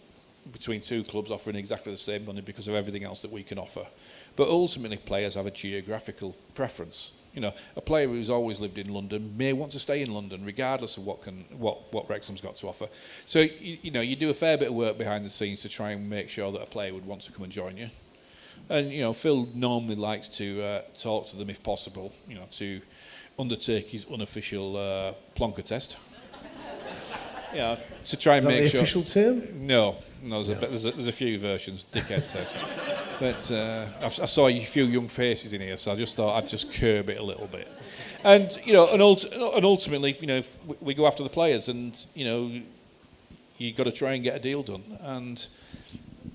between 2 clubs offering exactly the same money because of everything else that we can offer. But ultimately, players have a geographical preference. A player who's always lived in London may want to stay in London, regardless of what Wrexham's got to offer. So you do a fair bit of work behind the scenes to try and make sure that a player would want to come and join you. And Phil normally likes to talk to them if possible. To undertake his unofficial plonker test. To try and make sure. Is that the official term? No, there's a few versions. Dickhead test. But I saw a few young faces in here, so I just thought I'd just curb it a little bit. And and ultimately, if we go after the players, and you've got to try and get a deal done. And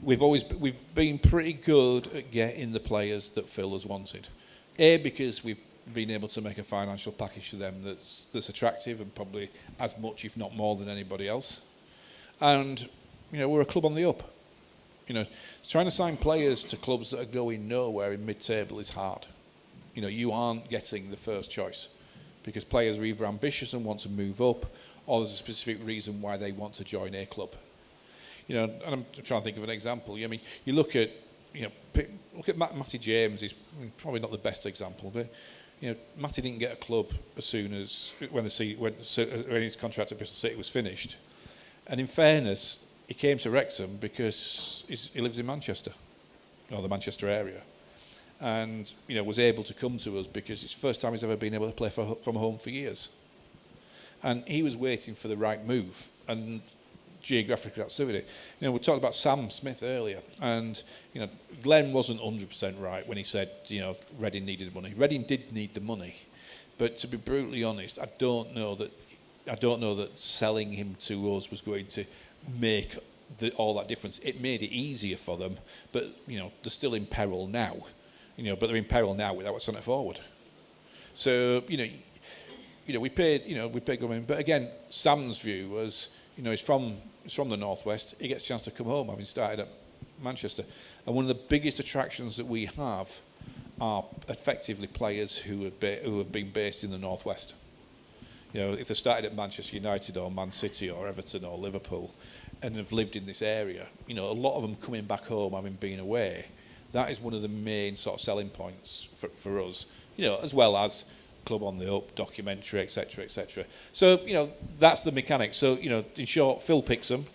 we've been pretty good at getting the players that Phil has wanted. Because we've been able to make a financial package to them that's attractive and probably as much, if not more, than anybody else. And we're a club on the up. Trying to sign players to clubs that are going nowhere in mid-table is hard. You aren't getting the first choice because players are either ambitious and want to move up, or there's a specific reason why they want to join a club. And I'm trying to think of an example. You look at Matty James. He's probably not the best example, but Matty didn't get a club as soon as when his contract at Bristol City was finished. And in fairness, he came to Wrexham because he lives in Manchester, or the Manchester area, and was able to come to us because it's the first time he's ever been able to play from home for years. And he was waiting for the right move, and geographically that suited it. We talked about Sam Smith earlier, and Glenn wasn't 100% right when he said Reading needed money. Reading did need the money, but to be brutally honest, I don't know that selling him to us was going to make all that difference. It made it easier for them, but they're still in peril now. But they're in peril now without a centre forward. So we paid Glenn, but again, Sam's view was he's from the northwest. He gets a chance to come home, having started at Manchester. And one of the biggest attractions that we have are effectively players who have been based in the northwest. If they started at Manchester United or Man City or Everton or Liverpool and have lived in this area, a lot of them coming back home, having been away, that is one of the main sort of selling points for us. As well as club on the up, documentary, etc., etc. So that's the mechanics. So in short, Phil picks them.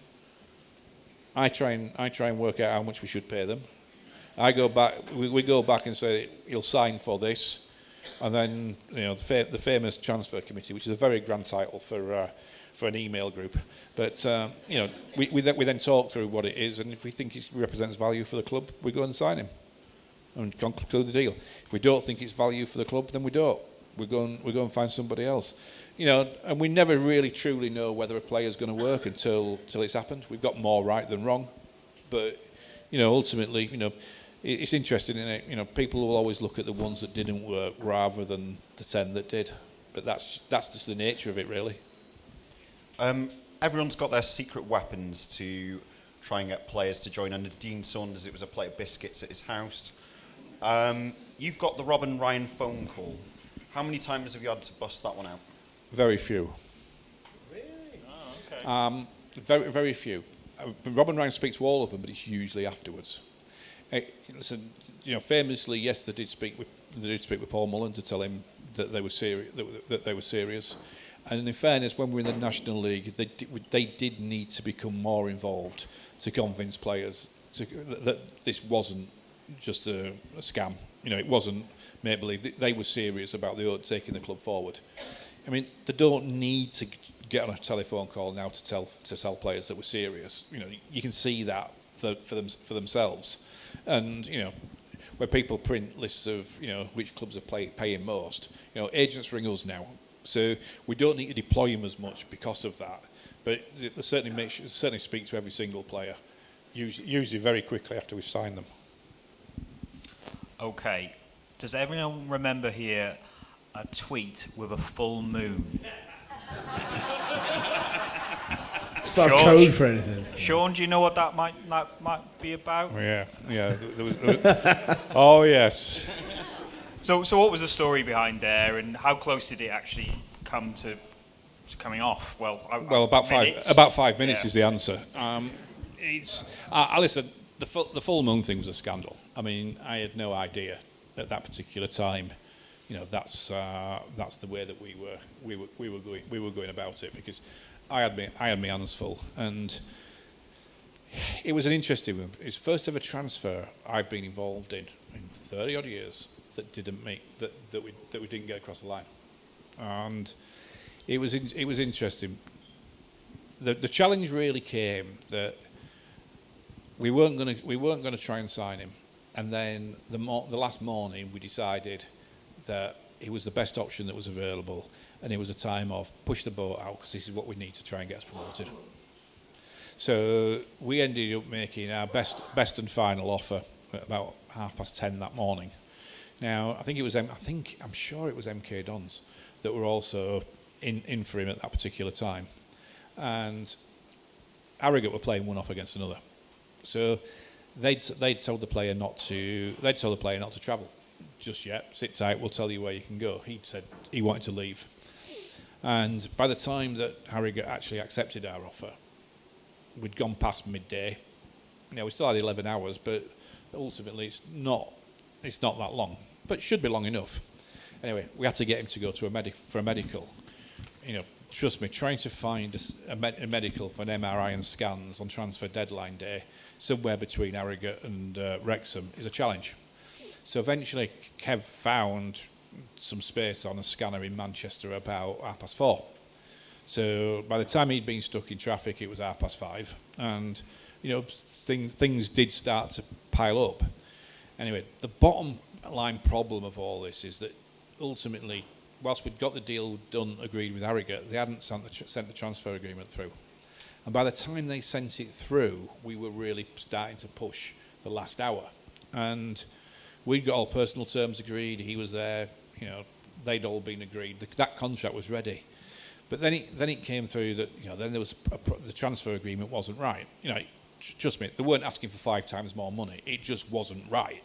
I try and work out how much we should pay them. I go back. We go back and say he'll sign for this, and then the famous transfer committee, which is a very grand title for an email group. But we then talk through what it is, and if we think he represents value for the club, we go and sign him and conclude the deal. If we don't think it's value for the club, then we don't. We go and find somebody else. And we never really truly know whether a player's going to work until it's happened. We've got more right than wrong, but ultimately, it's interesting, isn't it? People will always look at the ones that didn't work rather than the 10 that did. But that's just the nature of it, really. Everyone's got their secret weapons to try and get players to join. Under Dean Saunders, it was a plate of biscuits at his house. You've got the Rob and Ryan phone call. How many times have you had to bust that one out? Very few. Really? Oh, okay. Very, very few. Rob and Ryan speak to all of them, but it's usually afterwards. Listen, famously, yes, they did speak with Paul Mullen to tell him that they were serious. And in fairness, when we were in the National League, they did need to become more involved to convince players that this wasn't just a scam. It wasn't make-believe. They were serious about taking the club forward. I mean, they don't need to get on a telephone call now to tell players that we're serious. You can see that for themselves. And, where people print lists of, which clubs are paying most, agents ring us now. So we don't need to deploy them as much because of that. But they certainly speak to every single player, usually very quickly after we've signed them. Okay. Does everyone remember here a tweet with a full moon? It's not code for anything. Shaun, do you know what that might be about? Oh, yeah. There was oh, yes. So what was the story behind there, and how close did it actually come to coming off? Well, about 5 minutes is the answer. Listen, the full moon thing was a scandal. I mean, I had no idea at that particular time. That's the way that we were going about it, because I had my hands full, and it was an interesting one. It's the first ever transfer I've been involved in 30 odd years that we didn't get across the line, and it was interesting. The challenge really came that we weren't going to try and sign him, and then the last morning we decided that he was the best option that was available, and it was a time of push the boat out because this is what we need to try and get us promoted. So we ended up making our best and final offer at about 10:30 that morning. Now I'm sure it was MK Dons that were also in for him at that particular time, and Harrogate were playing one off against another. So they'd told the player not to travel just yet. Sit tight, we'll tell you where you can go. He'd said he wanted to leave. And by the time that Harrogate actually accepted our offer, we'd gone past midday. We still had 11 hours, but ultimately it's not that long, but should be long enough. Anyway, we had to get him to go to for a medical. Trust me, trying to find a medical for an MRI and scans on transfer deadline day, somewhere between Harrogate and Wrexham, is a challenge. So eventually, Kev found some space on a scanner in Manchester about 4:30. So by the time he'd been stuck in traffic, it was 5:30, and things did start to pile up. Anyway, the bottom line problem of all this is that ultimately, whilst we'd got the deal done, agreed with Harrogate, they hadn't sent the transfer agreement through. And by the time they sent it through, we were really starting to push the last hour. And we'd got all personal terms agreed. He was there. They'd all been agreed. That contract was ready. But then it came through that then there was the transfer agreement wasn't right. Trust me, they weren't asking for 5 times more money. It just wasn't right.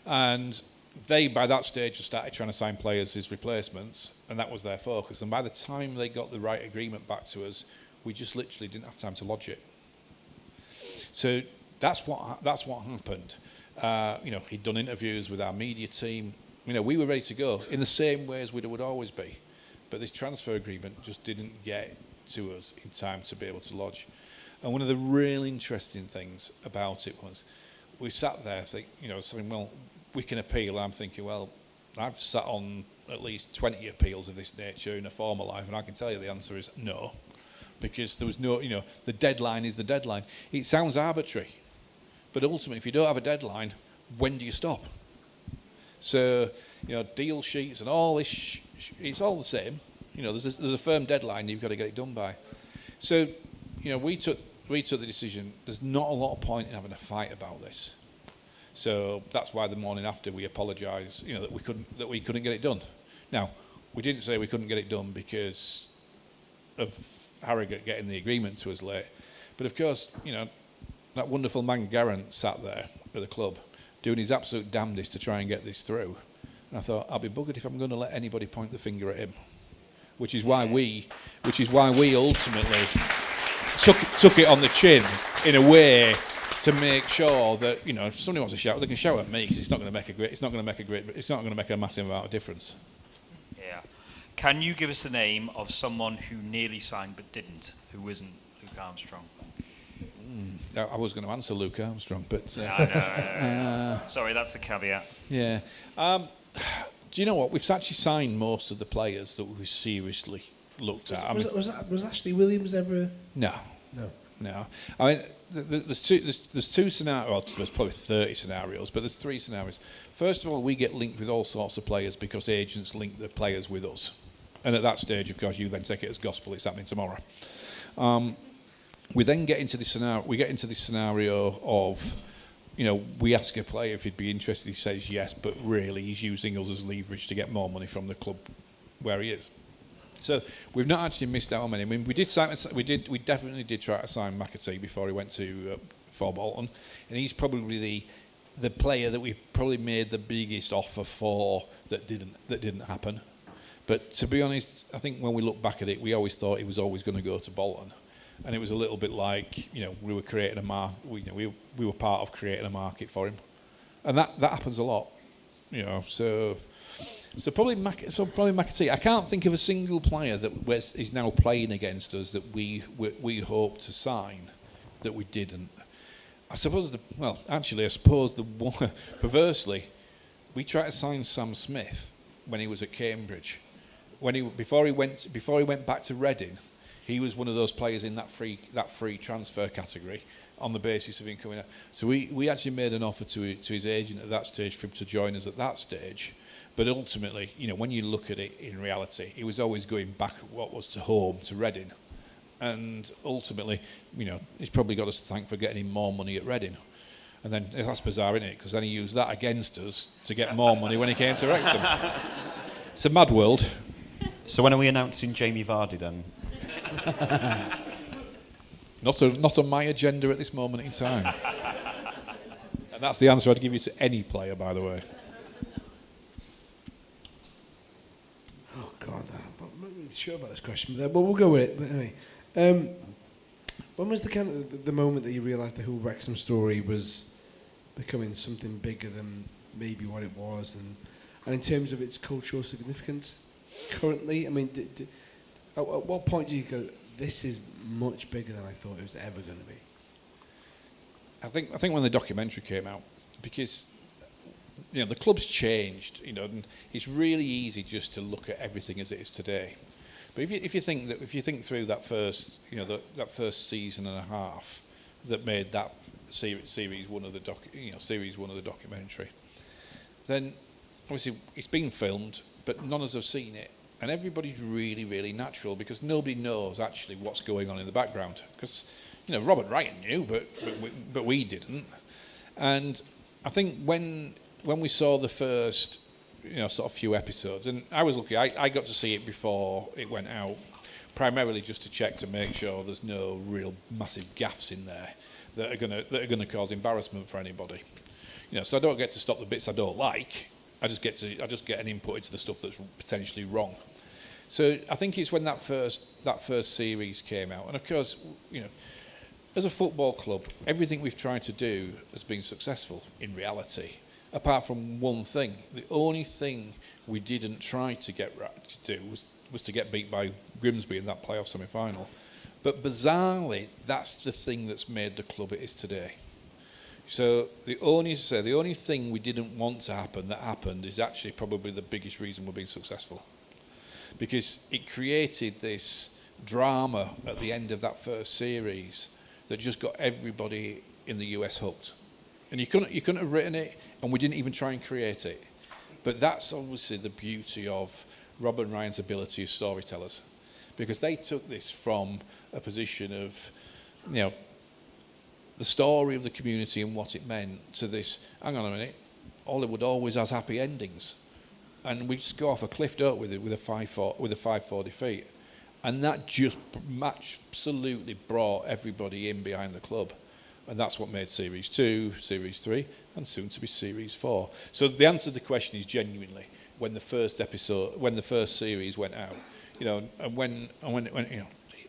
And they, by that stage, started trying to sign players as replacements, and that was their focus. And by the time they got the right agreement back to us, we just literally didn't have time to lodge it. So that's what happened. He'd done interviews with our media team. We were ready to go in the same way as we would always be, but this transfer agreement just didn't get to us in time to be able to lodge. And one of the real interesting things about it was we sat there saying, well, we can appeal. And I'm thinking, well, I've sat on at least 20 appeals of this nature in a former life, and I can tell you the answer is no, because there was no, the deadline is the deadline. It sounds arbitrary, but ultimately, if you don't have a deadline, when do you stop? So, deal sheets and all this, it's all the same. There's a firm deadline you've got to get it done by. So, we took the decision. There's not a lot of point in having a fight about this. So that's why the morning after we apologised, that we couldn't get it done. Now, we didn't say we couldn't get it done because of Harrogate getting the agreement to us late. But of course, that wonderful man Garant sat there at the club doing his absolute damnedest to try and get this through. And I thought, I'll be buggered if I'm going to let anybody point the finger at him. Which is why we ultimately took it on the chin in a way to make sure that, if somebody wants to shout, they can shout at me, because it's not going to make a massive amount of difference. Yeah. Can you give us the name of someone who nearly signed but didn't, who isn't Luke Armstrong? I was going to answer Luke Armstrong, but... No. Sorry, that's the caveat. Yeah. Do you know what? We've actually signed most of the players that we seriously looked at. Was Ashley Williams ever... No. I mean, there's two scenarios. Well, there's probably 30 scenarios, but there's 3 scenarios. First of all, we get linked with all sorts of players because agents link the players with us. And at that stage, of course, you then take it as gospel. It's happening tomorrow. We then get into this scenario. We get into this scenario of, we ask a player if he'd be interested. He says yes, but really he's using us as leverage to get more money from the club where he is. So we've not actually missed out on many. I mean, we definitely did try to sign McAtee before he went to for Bolton, and he's probably the player that we probably made the biggest offer for that didn't happen. But to be honest, I think when we look back at it, we always thought he was always going to go to Bolton. And it was a little bit like, we were creating we were part of creating a market for him, and that happens a lot, So probably McAtee. I can't think of a single player that is now playing against us that we hoped to sign that we didn't. I suppose perversely, we tried to sign Sam Smith when he was at Cambridge, before he went back to Reading. He was one of those players in that free transfer category on the basis of him coming out. So we actually made an offer to his agent at that stage for him to join us at that stage. But ultimately, when you look at it in reality, he was always going back what was to home, to Reading. And ultimately, he's probably got us to thank for getting him more money at Reading. And then that's bizarre, isn't it? Because then he used that against us to get more money when he came to Wrexham. It's a mad world. So when are we announcing Jamie Vardy then? Not on my agenda at this moment in time. And that's the answer I'd give you to any player, by the way. Oh God, I'm not really sure about this question, but we'll go with it. But anyway, when was the moment that you realised the whole Wrexham story was becoming something bigger than maybe what it was, and in terms of its cultural significance currently? I mean, at what point do you go, this is much bigger than I thought it was ever going to be? I think when the documentary came out, because the club's changed, and it's really easy just to look at everything as it is today. But if you think through that first that first season and a half that made that series one of the documentary, then obviously it's been filmed, but none of us have seen it. And everybody's really, really natural because nobody knows actually what's going on in the background. Because, Robert Ryan knew, but we didn't. And I think when we saw the first, sort of few episodes, and I was lucky, I got to see it before it went out, primarily just to check to make sure there's no real massive gaffes in there that are gonna cause embarrassment for anybody. So I don't get to stop the bits I don't like. I just get an input into the stuff that's potentially wrong. So I think it's when that first series came out, and of course, as a football club, everything we've tried to do has been successful in reality, apart from one thing. The only thing we didn't try to do was to get beat by Grimsby in that playoff semi-final. But bizarrely, that's the thing that's made the club it is today. So the only thing we didn't want to happen that happened is actually probably the biggest reason we're being successful, because it created this drama at the end of that first series that just got everybody in the US hooked. And you couldn't have written it, and we didn't even try and create it. But that's obviously the beauty of Rob and Ryan's ability as storytellers, because they took this from a position of, the story of the community and what it meant to this, hang on a minute, Hollywood always has happy endings. And we just go off a cliff, don't we, with a 5-4 defeat. And that just absolutely brought everybody in behind the club. And that's what made Series 2, Series 3, and soon to be Series 4. So the answer to the question is genuinely, when the first series went out, and when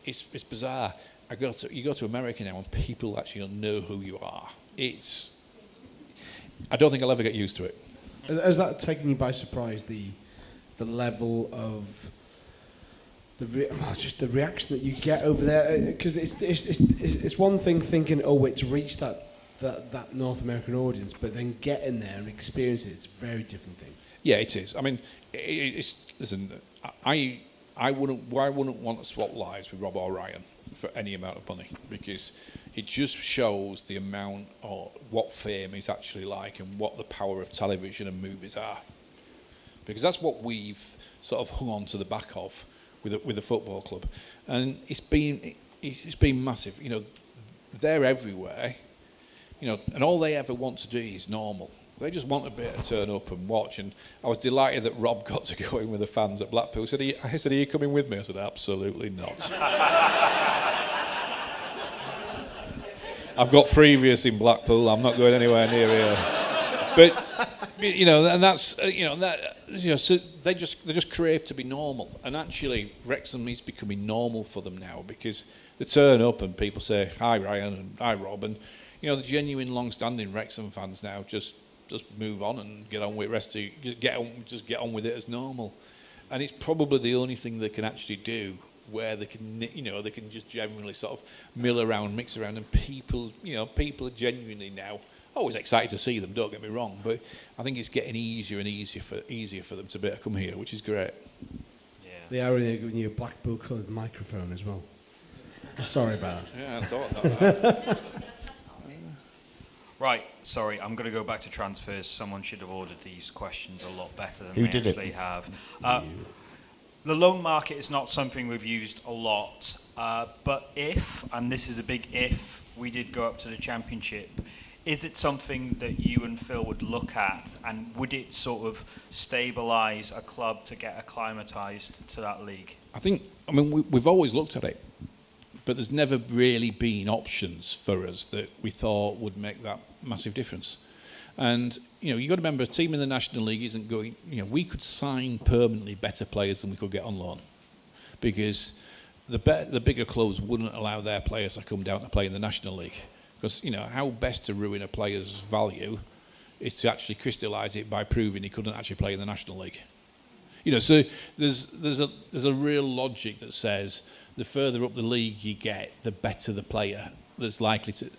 it's bizarre. You go to America now and people actually know who you are. I don't think I'll ever get used to it. Has that taken you by surprise, the level of just the reaction that you get over there? Because it's one thing thinking, it's reached that North American audience, but then getting there and experiencing it's a very different thing. Yeah, it is. I mean, listen, I wouldn't want to swap lives with Rob or Ryan for any amount of money, because it just shows the amount of what fame is actually like and what the power of television and movies are. Because that's what we've sort of hung on to the back of with the football club, and it's been massive. They're everywhere, and all they ever want to do is normal. They just want a bit to turn up and watch. And I was delighted that Rob got to go in with the fans at Blackpool. I said, are you coming with me? I said, absolutely not. I've got previous in Blackpool. I'm not going anywhere near here. But and that's so they just crave to be normal. And actually, Wrexham is becoming normal for them now, because they turn up and people say hi Ryan and hi Rob, and the genuine long-standing Wrexham fans now just move on and get on with the rest of just get on with it as normal. And it's probably the only thing they can actually do where they can they can just generally sort of mill around, mix around, and people are genuinely now always excited to see them, don't get me wrong, but I think it's getting easier and easier for them to be able to come here, which is great. Yeah. They are giving you a Blackpool coloured microphone as well. Sorry about that. Yeah, I thought that. Right, sorry, I'm going to go back to transfers. Someone should have ordered these questions a lot better than Who they did it? actually have. The loan market is not something we've used a lot, but if, and this is a big if, we did go up to the Championship, is it something that you and Phil would look at, and would it sort of stabilise a club to get acclimatised to that league? We've always looked at it, but there's never really been options for us that we thought would make that massive difference. And you've got to remember, a team in the National League isn't going. We could sign permanently better players than we could get on loan, because the bigger clubs wouldn't allow their players to come down to play in the National League. Because how best to ruin a player's value is to actually crystallise it by proving he couldn't actually play in the National League. So there's a real logic that says the further up the league you get, the better the player that's likely to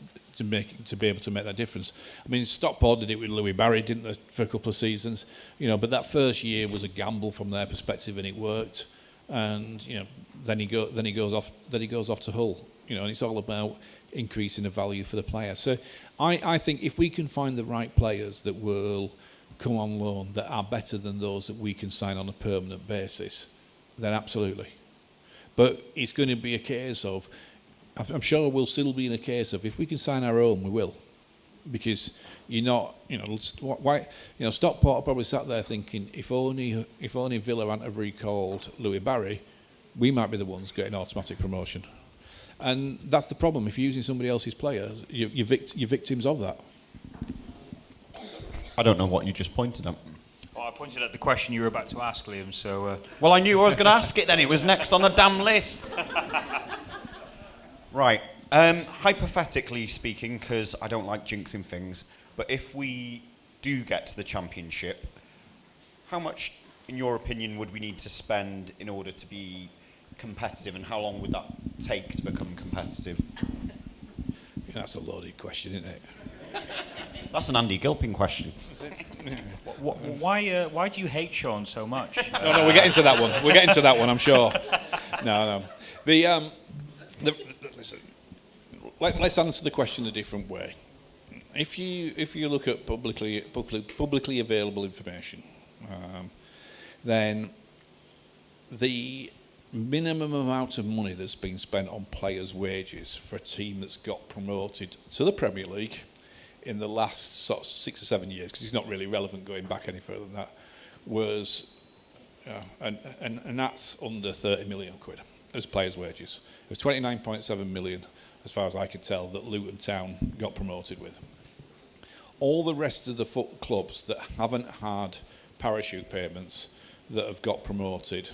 be able to make that difference. I mean, Stockport did it with Louis Barry, didn't they, for a couple of seasons? But that first year was a gamble from their perspective, and it worked. And then he goes off to Hull. And it's all about increasing the value for the player. So I think if we can find the right players that will come on loan that are better than those that we can sign on a permanent basis, then absolutely. But it's going to be a case of, I'm sure we'll still be in a case of, if we can sign our own, we will. Because Stockport probably sat there thinking, if only Villa hadn't have recalled Louis Barry, we might be the ones getting automatic promotion. And that's the problem. If you're using somebody else's players, you're victims of that. I don't know what you just pointed at. Well, I pointed at the question you were about to ask, Liam, so... Well, I knew I was going to ask it then. It was next on the damn list. Right. Hypothetically speaking, because I don't like jinxing things, but if we do get to the Championship, how much, in your opinion, would we need to spend in order to be competitive, and how long would that take to become competitive? That's a loaded question, isn't it? That's an Andy Gilpin question. Why do you hate Shaun so much? No, we'll get into that one. We'll get into that one, I'm sure. No. Let's answer the question a different way. If you look at publicly available information, then the minimum amount of money that's been spent on players' wages for a team that's got promoted to the Premier League in the last sort of 6 or 7 years, because it's not really relevant going back any further than that, was and that's under 30 million quid as players' wages. It was 29.7 million as far as I could tell, that Luton Town got promoted with. All the rest of the foot clubs that haven't had parachute payments that have got promoted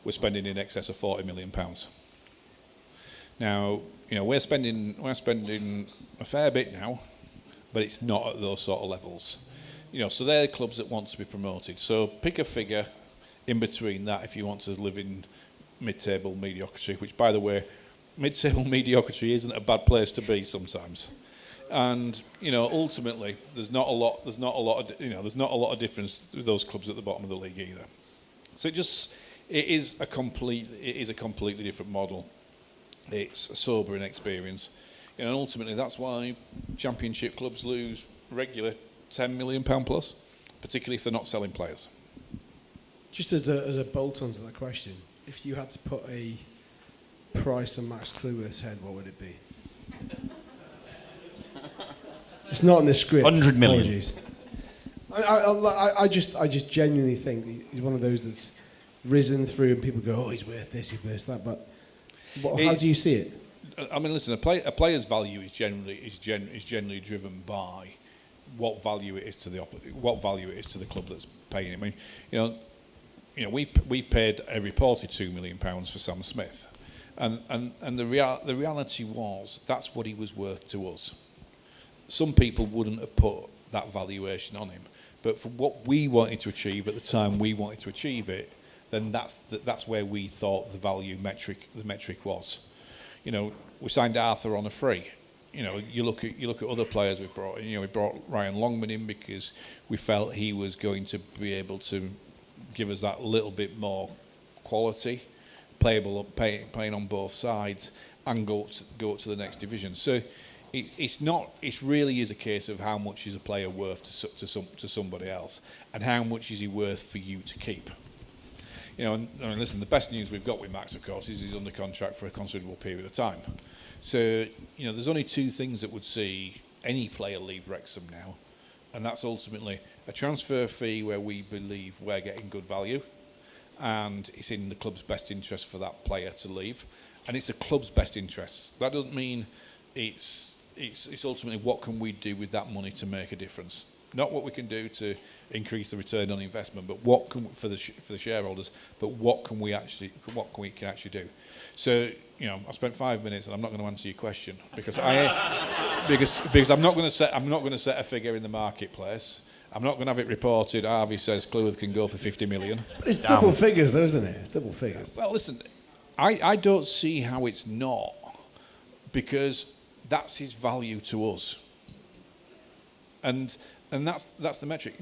were spending in excess of £40 million. Now, we're spending a fair bit now, but it's not at those sort of levels. So they're the clubs that want to be promoted. So pick a figure in between that if you want to live in mid-table mediocrity, which, by the way, mid-table mediocrity isn't a bad place to be sometimes. And ultimately, there's not a lot of difference with those clubs at the bottom of the league either. So it is a completely different model. It's a sobering experience, and ultimately that's why Championship clubs lose regular £10 million plus, particularly if they're not selling players. Just as a bolt onto that question, if you had to put a price on Max Cleworth's head, what would it be? It's not in the script. 100 million. Apologies. I just genuinely think he's one of those that's risen through, and people go, "Oh, he's worth this, he's worth that." But how do you see it? I mean, listen, a player's value is generally driven by what value it is to the club that's paying him. I mean, we've paid a reported £2 million for Sam Smith, and the reality was that's what he was worth to us. Some people wouldn't have put that valuation on him, but for what we wanted to achieve at the time we wanted to achieve it, then that's where we thought the metric was. We signed Arthur on a free. You look at other players we've brought in. We brought Ryan Longman in because we felt he was going to be able to give us that little bit more quality, playing on both sides, and go up to the next division. So it really is a case of how much is a player worth to somebody else, and how much is he worth for you to keep. Listen, the best news we've got with Max, of course, is he's under contract for a considerable period of time. So, there's only two things that would see any player leave Wrexham now, and that's ultimately a transfer fee where we believe we're getting good value, and it's in the club's best interest for that player to leave, and it's the club's best interest. That doesn't mean it's ultimately what can we do with that money to make a difference. Not what we can do to increase the return on investment, but what can for the shareholders. But what can we actually do? So I spent 5 minutes, and I'm not going to answer your question because because I'm not going to set a figure in the marketplace. I'm not going to have it reported. Harvey says Cleworth can go for 50 million. But it's double figures, though, isn't it? It's double figures. Well, listen, I don't see how it's not, because that's his value to us. And that's the metric.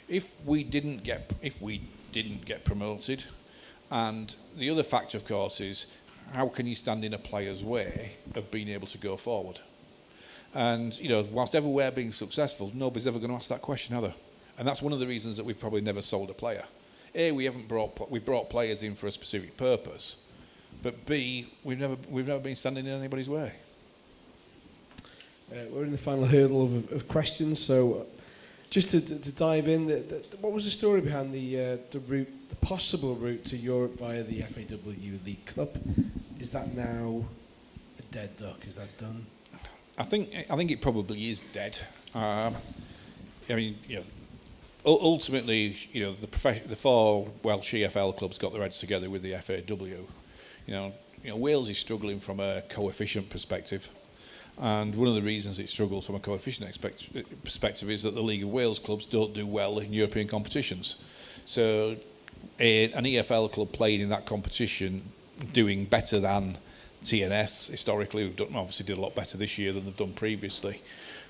If we didn't get promoted, and the other factor, of course, is how can you stand in a player's way of being able to go forward? And whilst ever we're being successful, nobody's ever going to ask that question, are they? And that's one of the reasons that we've probably never sold a player. A, we've brought players in for a specific purpose, but B, we've never been standing in anybody's way. We're in the final hurdle of questions, so just to dive in, what was the story behind the possible route to Europe via the FAW League Cup? Is that now a dead duck? Is that done? I think it probably is dead. Ultimately, the four Welsh EFL clubs got their heads together with the FAW. Wales is struggling from a coefficient perspective. And one of the reasons it struggles from a coefficient perspective is that the League of Wales clubs don't do well in European competitions. So an EFL club playing in that competition, doing better than TNS historically, who obviously did a lot better this year than they've done previously,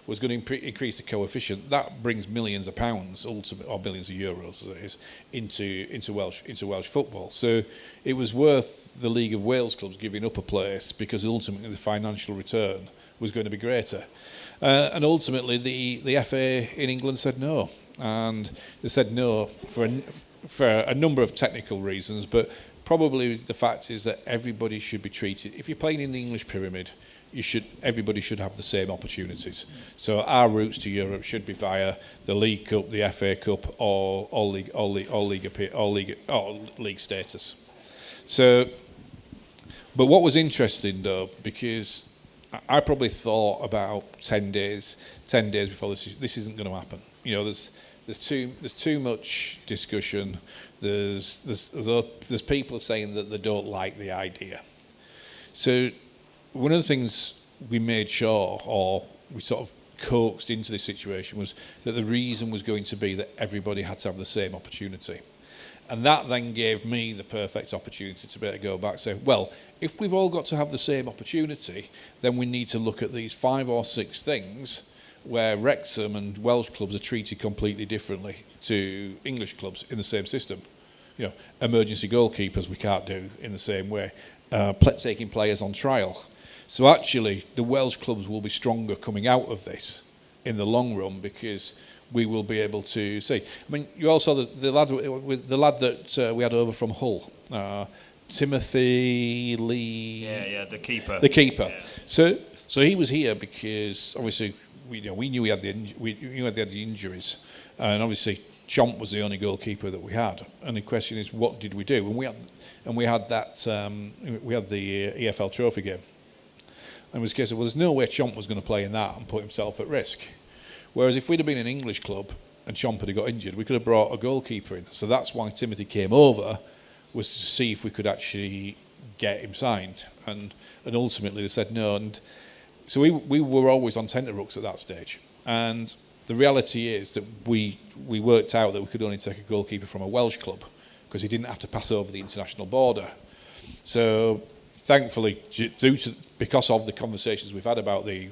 was going to increase the coefficient. That brings millions of pounds, ultimately, or millions of euros, as it is, into Welsh football. So it was worth the League of Wales clubs giving up a place because ultimately the financial return was going to be greater. And ultimately the FA in England said no. And they said no for a number of technical reasons, but probably the fact is that everybody should be treated, if you're playing in the English pyramid, everybody should have the same opportunities. So our routes to Europe should be via the League Cup, the FA Cup, or league status. So, but what was interesting though, because I probably thought about 10 days before this isn't going to happen. You know, there's too much discussion. There's people saying that they don't like the idea. So one of the things we made sure, or we sort of coaxed into this situation, was that the reason was going to be that everybody had to have the same opportunity. And that then gave me the perfect opportunity to be able to go back and say, well, if we've all got to have the same opportunity, then we need to look at these 5 or 6 things where Wrexham and Welsh clubs are treated completely differently to English clubs in the same system. You know, emergency goalkeepers we can't do in the same way. Taking players on trial. So actually, the Welsh clubs will be stronger coming out of this in the long run, because we will be able to see. I mean, you also the lad that we had over from Hull, Timothy Lee. Yeah, the keeper. The keeper. Yeah. So he was here because obviously we knew he had the injuries, and obviously Chomp was the only goalkeeper that we had. And the question is, what did we do? And we had the EFL Trophy game. And it was a case of, well, there's no way Chomp was going to play in that and put himself at risk. Whereas if we'd have been an English club and Chomp had got injured, we could have brought a goalkeeper in. So that's why Timothy came over, was to see if we could actually get him signed. And ultimately they said no. And so we were always on tenterhooks at that stage. And the reality is that we worked out that we could only take a goalkeeper from a Welsh club, because he didn't have to pass over the international border. So thankfully, because of the conversations we've had about the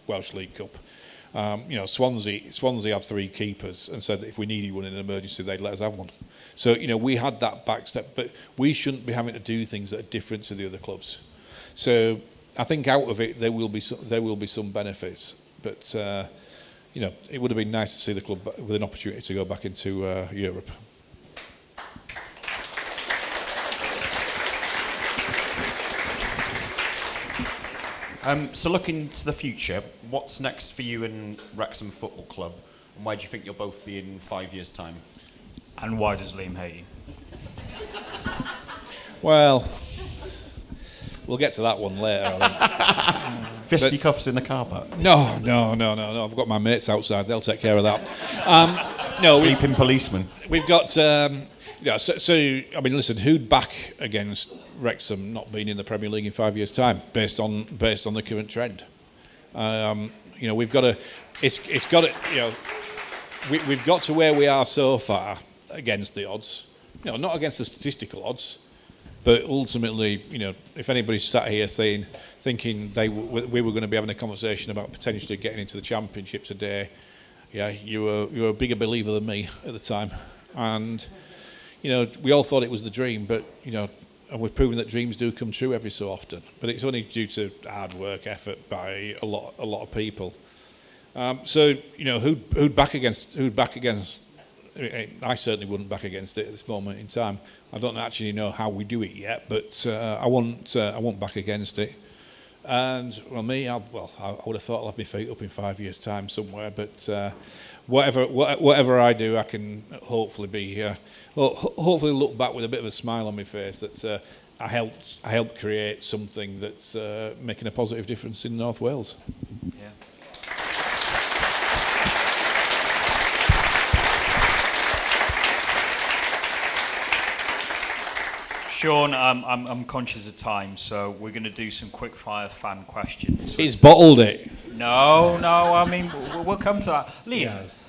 Welsh League Cup, you know, Swansea had 3 keepers and said that if we needed one in an emergency, they'd let us have one. So, you know, we had that backstep, but we shouldn't be having to do things that are different to the other clubs. So I think out of it there will be some benefits, but you know, it would have been nice to see the club with an opportunity to go back into Europe. So looking to the future, what's next for you in Wrexham Football Club, and where do you think you'll both be in 5 years' time? And why does Liam hate you? Well, we'll get to that one later, I think. Fisticuffs in the car park? No. I've got my mates outside. They'll take care of that. Sleeping policeman? We've got... yeah, so I mean, listen, who'd back against Wrexham not being in the Premier League in 5 years' time, based on the current trend? You know, we've got to. It's got to. You know, we've got to where we are so far against the odds. You know, not against the statistical odds, but ultimately, you know, if anybody's sat here thinking we were going to be having a conversation about potentially getting into the Championship today, yeah, you were a bigger believer than me at the time, and. You know, we all thought it was the dream, but, you know, and we've proven that dreams do come true every so often. But it's only due to hard work, effort by a lot of people. So, you know, who'd back against? I certainly wouldn't back against it at this moment in time. I don't actually know how we do it yet, but I won't back against it. And well, me, I would have thought I'll have my feet up in 5 years' time somewhere, but. Whatever I do, I can hopefully hopefully look back with a bit of a smile on my face that I helped create something that's making a positive difference in North Wales. Yeah. Shaun, I'm conscious of time, so we're going to do some quickfire fan questions. He's bottled it. No, I mean, we'll come to that. Liam,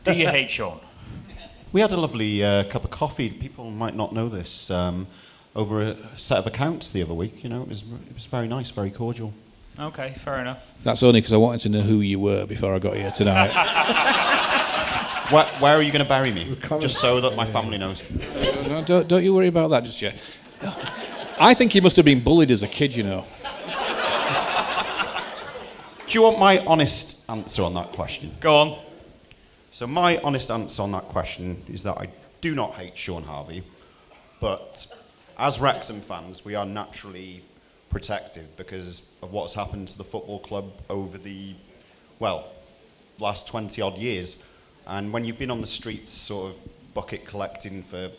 do you hate Shaun? We had a lovely cup of coffee. People might not know this. Over a set of accounts the other week. You know, it was very nice, very cordial. Okay, fair enough. That's only because I wanted to know who you were before I got here tonight. Where are you going to bury me? Just so that my family knows. No, don't you worry about that just yet. I think he must have been bullied as a kid, you know. Do you want my honest answer on that question? Go on. So my honest answer on that question is that I do not hate Shaun Harvey, but as Wrexham fans, we are naturally protective because of what's happened to the football club over the, last 20-odd years. And when you've been on the streets sort of bucket collecting for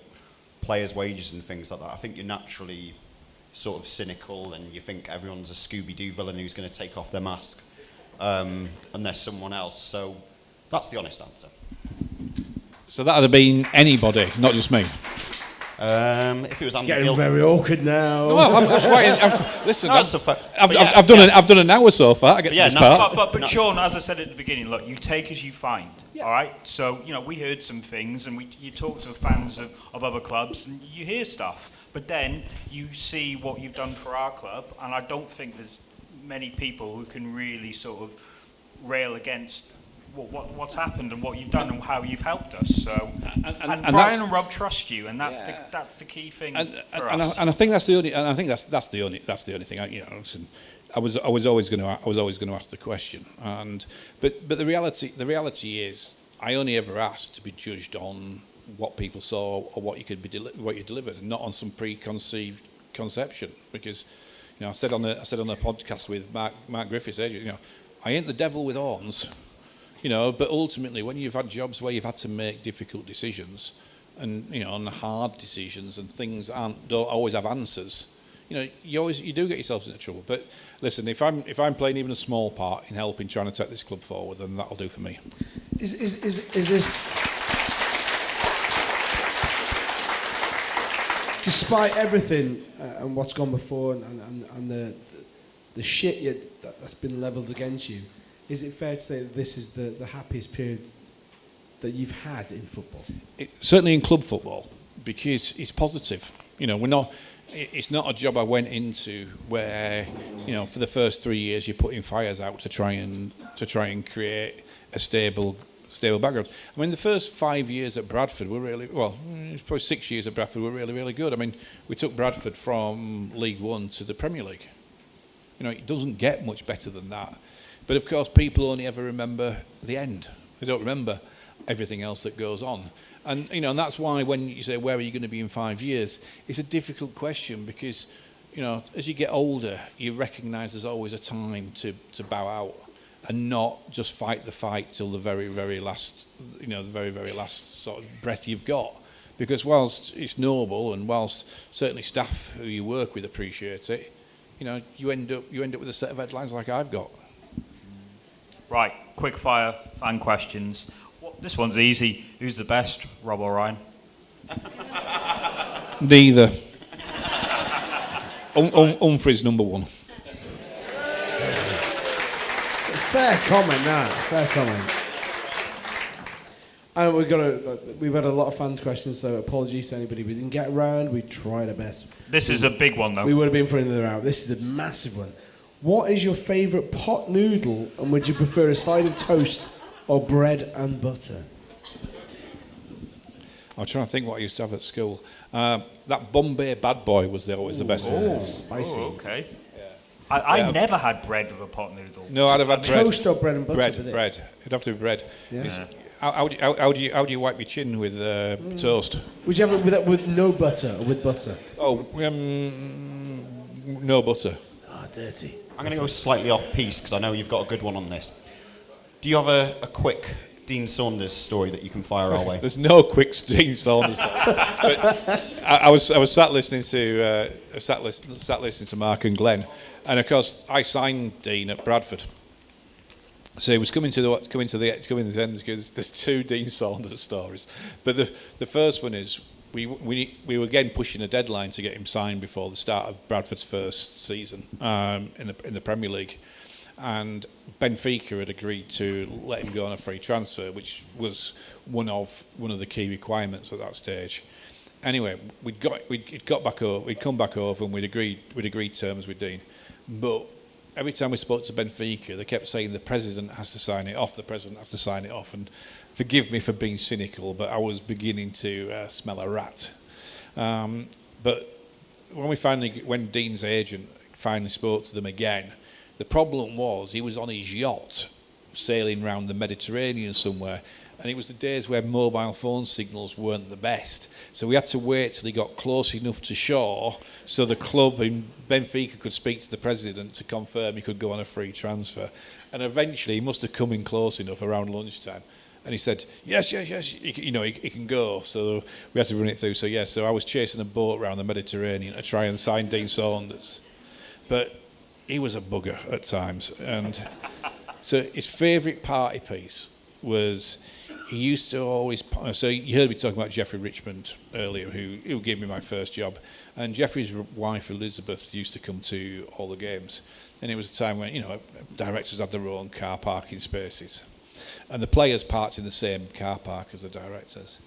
players' wages and things like that, I think you're naturally sort of cynical and you think everyone's a Scooby-Doo villain who's going to take off their mask, and there's someone else. So that's the honest answer. So that would have been anybody, not just me. If it was Andy Getting Gill, very awkward now. Well, listen, No, that's a fair- I've but yeah, I've done an hour so far. I get to Yeah, this no, part. But No. Sean, as I said at the beginning, look, you take as you find. All right. So we heard some things, and you talk to fans of other clubs, and you hear stuff. But then you see what you've done for our club, and I don't think there's many people who can really sort of rail against what's happened and what you've done and how you've helped us. So, and Brian and Rob trust you, and that's the key thing for us. And I think that's the only. And I think that's the only thing. Listen, I was always going to ask the question. But the reality is, I only ever asked to be judged on what people saw or what you delivered, and not on some preconceived conception. Because I said on a podcast with Mark Griffiths, I ain't the devil with horns. But ultimately, when you've had jobs where you've had to make difficult decisions, and and hard decisions, and things don't always have answers, you do get yourselves into trouble. But listen, if I'm playing even a small part in helping trying to take this club forward, then that'll do for me. Is this, despite everything and what's gone before and the shit that's been levelled against you, is it fair to say that this is the happiest period that you've had in football? Certainly in club football, because it's positive. It's not a job I went into where for the first 3 years you're putting fires out to try and create a stable background. I mean, the first 5 years at Bradford were really it's probably 6 years at Bradford were really, really good. I mean, we took Bradford from League One to the Premier League. It doesn't get much better than that. But of course, people only ever remember the end. They don't remember everything else that goes on. And and that's why when you say, where are you going to be in 5 years, it's a difficult question, because as you get older, you recognise there's always a time to bow out and not just fight the fight till the very, very last, the very, very last sort of breath you've got. Because whilst it's noble, and whilst certainly staff who you work with appreciate it, you end up with a set of headlines like I've got. Right, quickfire fan questions. This one's easy. Who's the best, Rob or Ryan? Neither. Humphrey's number one. Fair comment, fair comment. And we've had a lot of fans' questions, so apologies to anybody we didn't get around. We tried our best. This is a big one, though. We would have been for another hour. This is a massive one. What is your favourite pot noodle, and would you prefer a side of toast or bread and butter? I'm trying to think what I used to have at school. That Bombay Bad Boy was always the best one. Spicy. Oh, okay. I never had bread with a pot noodle. No, I'd have had bread. Toast or bread and butter? Bread. It'd have to be bread. Yeah. How do you wipe your chin with toast? Would you have it with no butter or with butter? Oh, no butter. Ah, dirty. I'm going to go slightly off piece because I know you've got a good one on this. Do you have a quick Dean Saunders story that you can fire our way? There's no quick Dean Saunders. But I was sat listening to Mark and Glenn, and of course I signed Dean at Bradford. So he was coming to the end because there's two Dean Saunders stories. But the first one is we were again pushing a deadline to get him signed before the start of Bradford's first season in the Premier League, and Benfica had agreed to let him go on a free transfer, which was one of the key requirements at that stage. Anyway, we'd come back over and we'd agreed terms with Dean, but every time we spoke to Benfica, they kept saying the president has to sign it off. The president has to sign it off. And forgive me for being cynical, but I was beginning to smell a rat. But when Dean's agent finally spoke to them again, the problem was he was on his yacht sailing around the Mediterranean somewhere, and it was the days where mobile phone signals weren't the best. So we had to wait till he got close enough to shore so the club in Benfica could speak to the president to confirm he could go on a free transfer. And eventually he must have come in close enough around lunchtime. And he said, yes, he can go. So we had to run it through. So I was chasing a boat around the Mediterranean to try and sign Dean Saunders. But he was a bugger at times. And so his favourite party piece was, he used to always... So you heard me talking about Jeffrey Richmond earlier, who gave me my first job. And Jeffrey's wife, Elizabeth, used to come to all the games. And it was a time when, directors had their own car parking spaces. And the players parked in the same car park as the directors.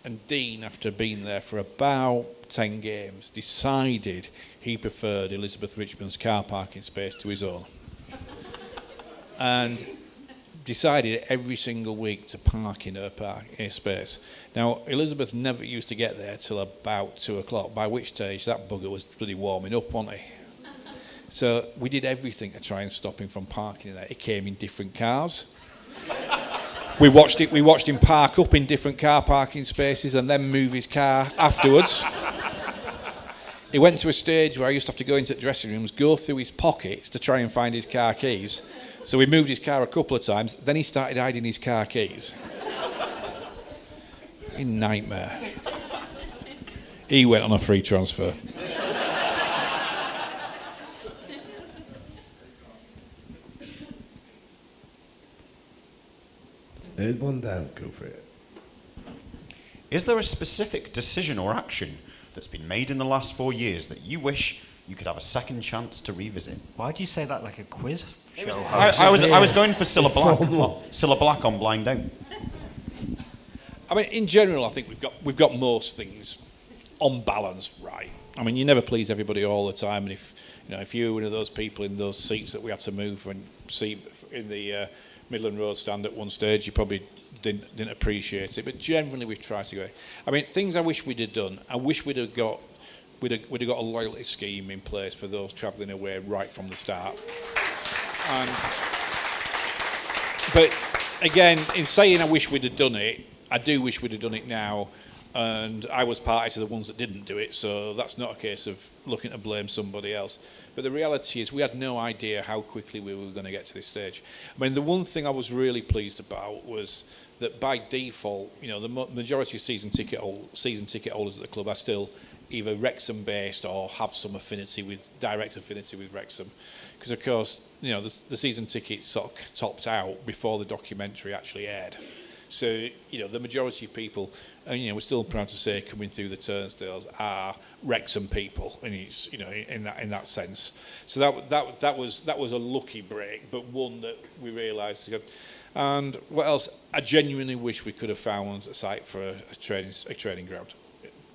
And Dean, after being there for about 10 games, decided he preferred Elizabeth Richmond's car parking space to his own. And decided every single week to park in her space. Now, Elizabeth never used to get there till about 2 o'clock, by which stage that bugger was bloody warming up, wasn't he? So we did everything to try and stop him from parking there. He came in different cars. We watched him park up in different car parking spaces and then move his car afterwards. He went to a stage where I used to have to go into the dressing rooms, go through his pockets to try and find his car keys. So we moved his car a couple of times, then he started hiding his car keys. A nightmare. He went on a free transfer. Third one down, go for it. Is there a specific decision or action that's been made in the last 4 years that you wish you could have a second chance to revisit? Why do you say that like a quiz show I was going for Cilla Black. Cilla Black on Blind Out. I mean, in general, I think we've got most things on balance right. I mean, you never please everybody all the time, and if you were one of those people in those seats that we had to move and see in the Midland Road stand at one stage, you probably didn't appreciate it. But generally, we've tried to go. I mean, things I wish we'd have done. I wish we'd have got a loyalty scheme in place for those travelling away right from the start. But again, in saying I wish we'd have done it, I do wish we'd have done it now, and I was party to the ones that didn't do it, so that's not a case of looking to blame somebody else. But the reality is we had no idea how quickly we were going to get to this stage. I mean, the one thing I was really pleased about was that by default, the majority of season ticket holders at the club are still either Wrexham based or have some direct affinity with Wrexham, because of course the season tickets sort of topped out before the documentary actually aired. So the majority of people, and we're still proud to say, coming through the turnstiles are Wrexham people, and it's, in that sense. So that was a lucky break, but one that we realised. And what else? I genuinely wish we could have found a site for a training ground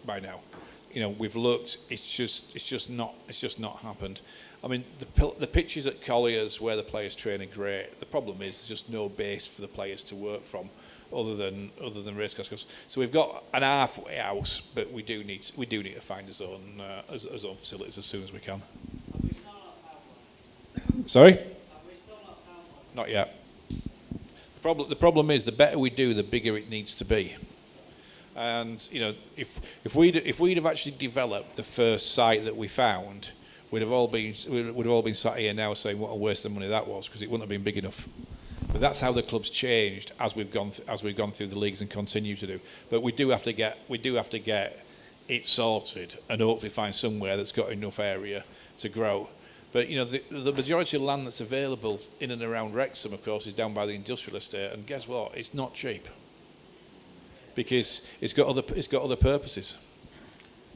by now. We've looked. It's just not happened. I mean, the pitches at Collier's where the players train are great. The problem is there's just no base for the players to work from, other than racecourse. So we've got an halfway house, but we do need to find his own facilities as soon as we can. Sorry? Not yet. The problem is the better we do, the bigger it needs to be. And if we'd have actually developed the first site that we found, we'd have all been sat here now saying what a waste of money that was, because it wouldn't have been big enough. But that's how the club's changed as we've gone through the leagues and continue to do. But we do have to get it sorted and hopefully find somewhere that's got enough area to grow. But the majority of land that's available in and around Wrexham, of course, is down by the industrial estate, and guess what? It's not cheap, because it's got other purposes.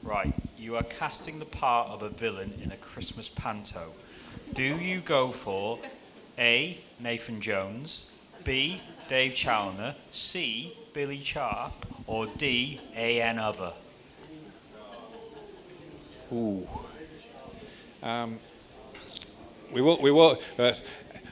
Right, you are casting the part of a villain in a Christmas panto. Do you go for A, Nathan Jones, B, Dave Challoner, C, Billy Charr, or D, A.N. Other? Ooh. We will.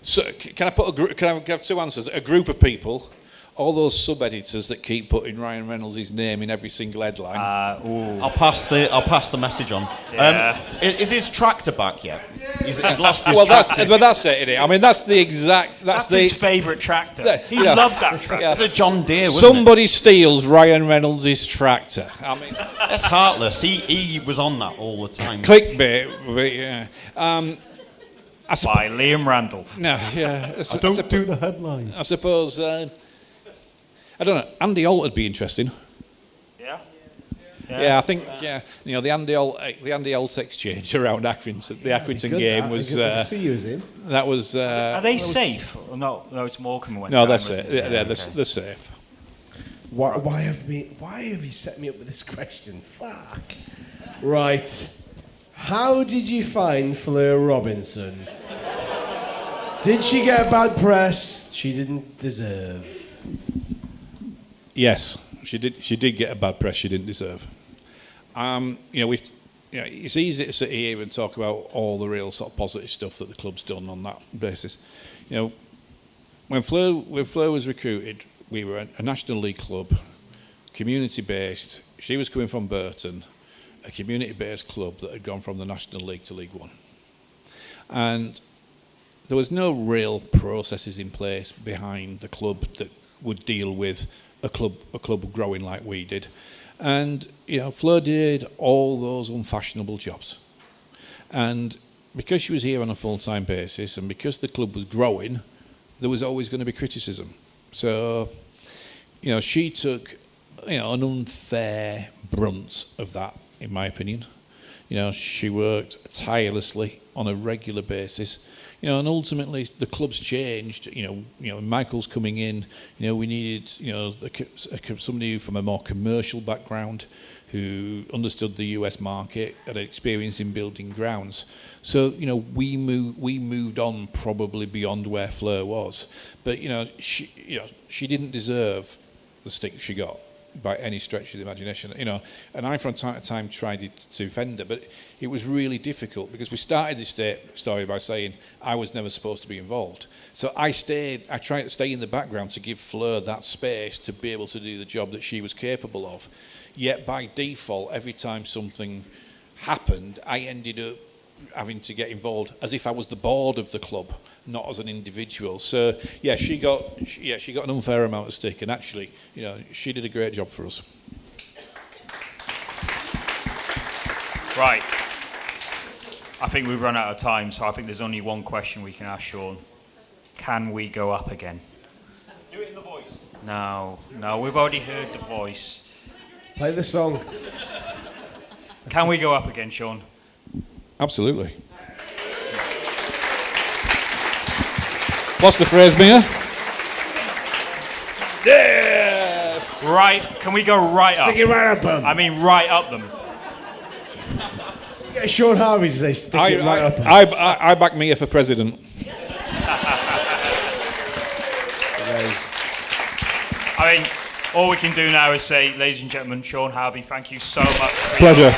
So can I have two answers? A group of people, all those sub-editors that keep putting Ryan Reynolds' name in every single headline. I'll pass the message on. Yeah. Is his tractor back yet? He's lost his well, tractor. that's it, isn't it? I mean, that's the exact. That's his favourite tractor. He loved that tractor. It's a John Deere, wasn't Somebody steals Ryan Reynolds' tractor. I mean, that's heartless. He was on that all the time. Clickbait, but yeah. By Liam Randall. No, yeah. I don't do the headlines. I suppose I don't know. Andy Holt would be interesting. Yeah. Yeah, I think the Andy Holt exchange around Accrington, the Accrington game was. Good to see you as him. That was. Are they safe? Or no, it's Morecambe went No, down, that's wasn't it. Yeah, okay. they're safe. Why have you set me up with this question? Fuck. Right. How did you find Fleur Robinson? Did she get bad press she didn't deserve? Yes, she did. She did get a bad press she didn't deserve. It's easy to sit here and talk about all the real sort of positive stuff that the club's done on that basis. When Fleur was recruited, we were a National League club, community-based. She was coming from Burton, a community-based club that had gone from the National League to League One. And there was no real processes in place behind the club that would deal with a club growing like we did. And, Fleur did all those unfashionable jobs. And because she was here on a full-time basis and because the club was growing, there was always going to be criticism. So, she took, an unfair brunt of that, in my opinion. She worked tirelessly on a regular basis. And ultimately the club's changed. Michael's coming in. We needed, somebody from a more commercial background who understood the US market, had experience in building grounds. So, we moved on probably beyond where Fleur was. But, she didn't deserve the stick she got by any stretch of the imagination. And I from time to time tried to defend her, but it was really difficult because we started this story by saying I was never supposed to be involved. So I tried to stay in the background to give Fleur that space to be able to do the job that she was capable of. Yet by default, every time something happened, I ended up having to get involved as if I was the board of the club, not as an individual. So she got an unfair amount of stick, and actually, she did a great job for us. Right. I think we've run out of time, so I think there's only one question we can ask Shaun. Can we go up again? Let's do it in the voice. No, we've already heard the voice. Play the song. Can we go up again, Shaun? Absolutely. What's the phrase, Mia? Yeah! Right, can we go right up? Stick it right up them. I mean, right up them. Get Shaun Harvey to say stick it right up them. I back Mia for president. I mean, all we can do now is say, ladies and gentlemen, Shaun Harvey, thank you so much. Pleasure.